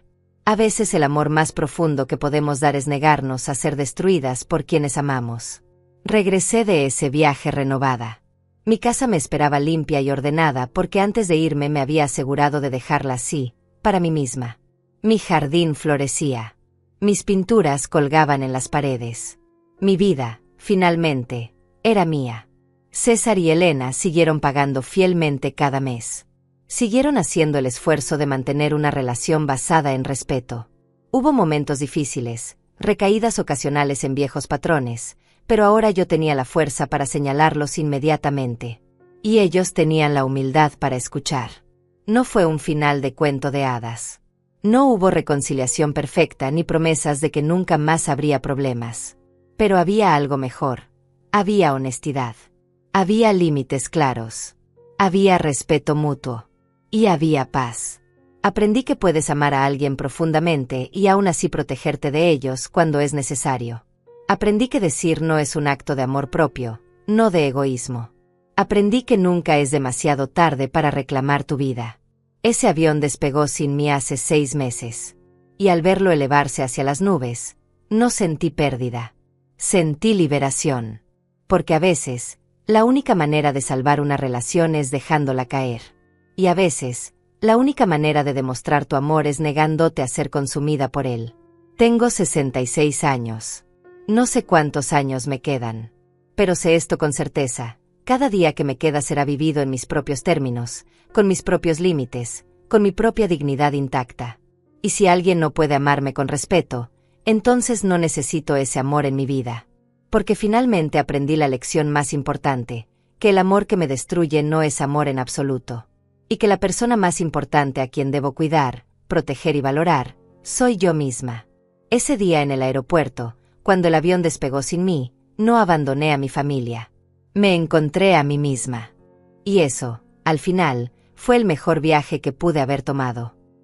A: A veces el amor más profundo que podemos dar es negarnos a ser destruidas por quienes amamos. Regresé de ese viaje renovada. Mi casa me esperaba limpia y ordenada porque antes de irme me había asegurado de dejarla así, para mí misma. Mi jardín florecía. Mis pinturas colgaban en las paredes. Mi vida, finalmente, era mía. César y Elena siguieron pagando fielmente cada mes. Siguieron haciendo el esfuerzo de mantener una relación basada en respeto. Hubo momentos difíciles, recaídas ocasionales en viejos patrones, pero ahora yo tenía la fuerza para señalarlos inmediatamente. Y ellos tenían la humildad para escuchar. No fue un final de cuento de hadas. No hubo reconciliación perfecta ni promesas de que nunca más habría problemas. Pero había algo mejor. Había honestidad. Había límites claros. Había respeto mutuo. Y había paz. Aprendí que puedes amar a alguien profundamente y aún así protegerte de ellos cuando es necesario. Aprendí que decir no es un acto de amor propio, no de egoísmo. Aprendí que nunca es demasiado tarde para reclamar tu vida. Ese avión despegó sin mí hace 6 meses. Y al verlo elevarse hacia las nubes, no sentí pérdida. Sentí liberación. Porque a veces, la única manera de salvar una relación es dejándola caer. Y a veces, La única manera de demostrar tu amor es negándote a ser consumida por él. Tengo 66 años. No sé cuántos años me quedan. Pero sé esto con certeza. Cada día que me queda será vivido en mis propios términos, con mis propios límites, con mi propia dignidad intacta. Y si alguien no puede amarme con respeto, entonces no necesito ese amor en mi vida. Porque finalmente aprendí la lección más importante, que el amor que me destruye no es amor en absoluto. Y que la persona más importante a quien debo cuidar, proteger y valorar, soy yo misma. Ese día en el aeropuerto, cuando el avión despegó sin mí, no abandoné a mi familia. Me encontré a mí misma. Y eso, al final, fue el mejor viaje que pude haber tomado.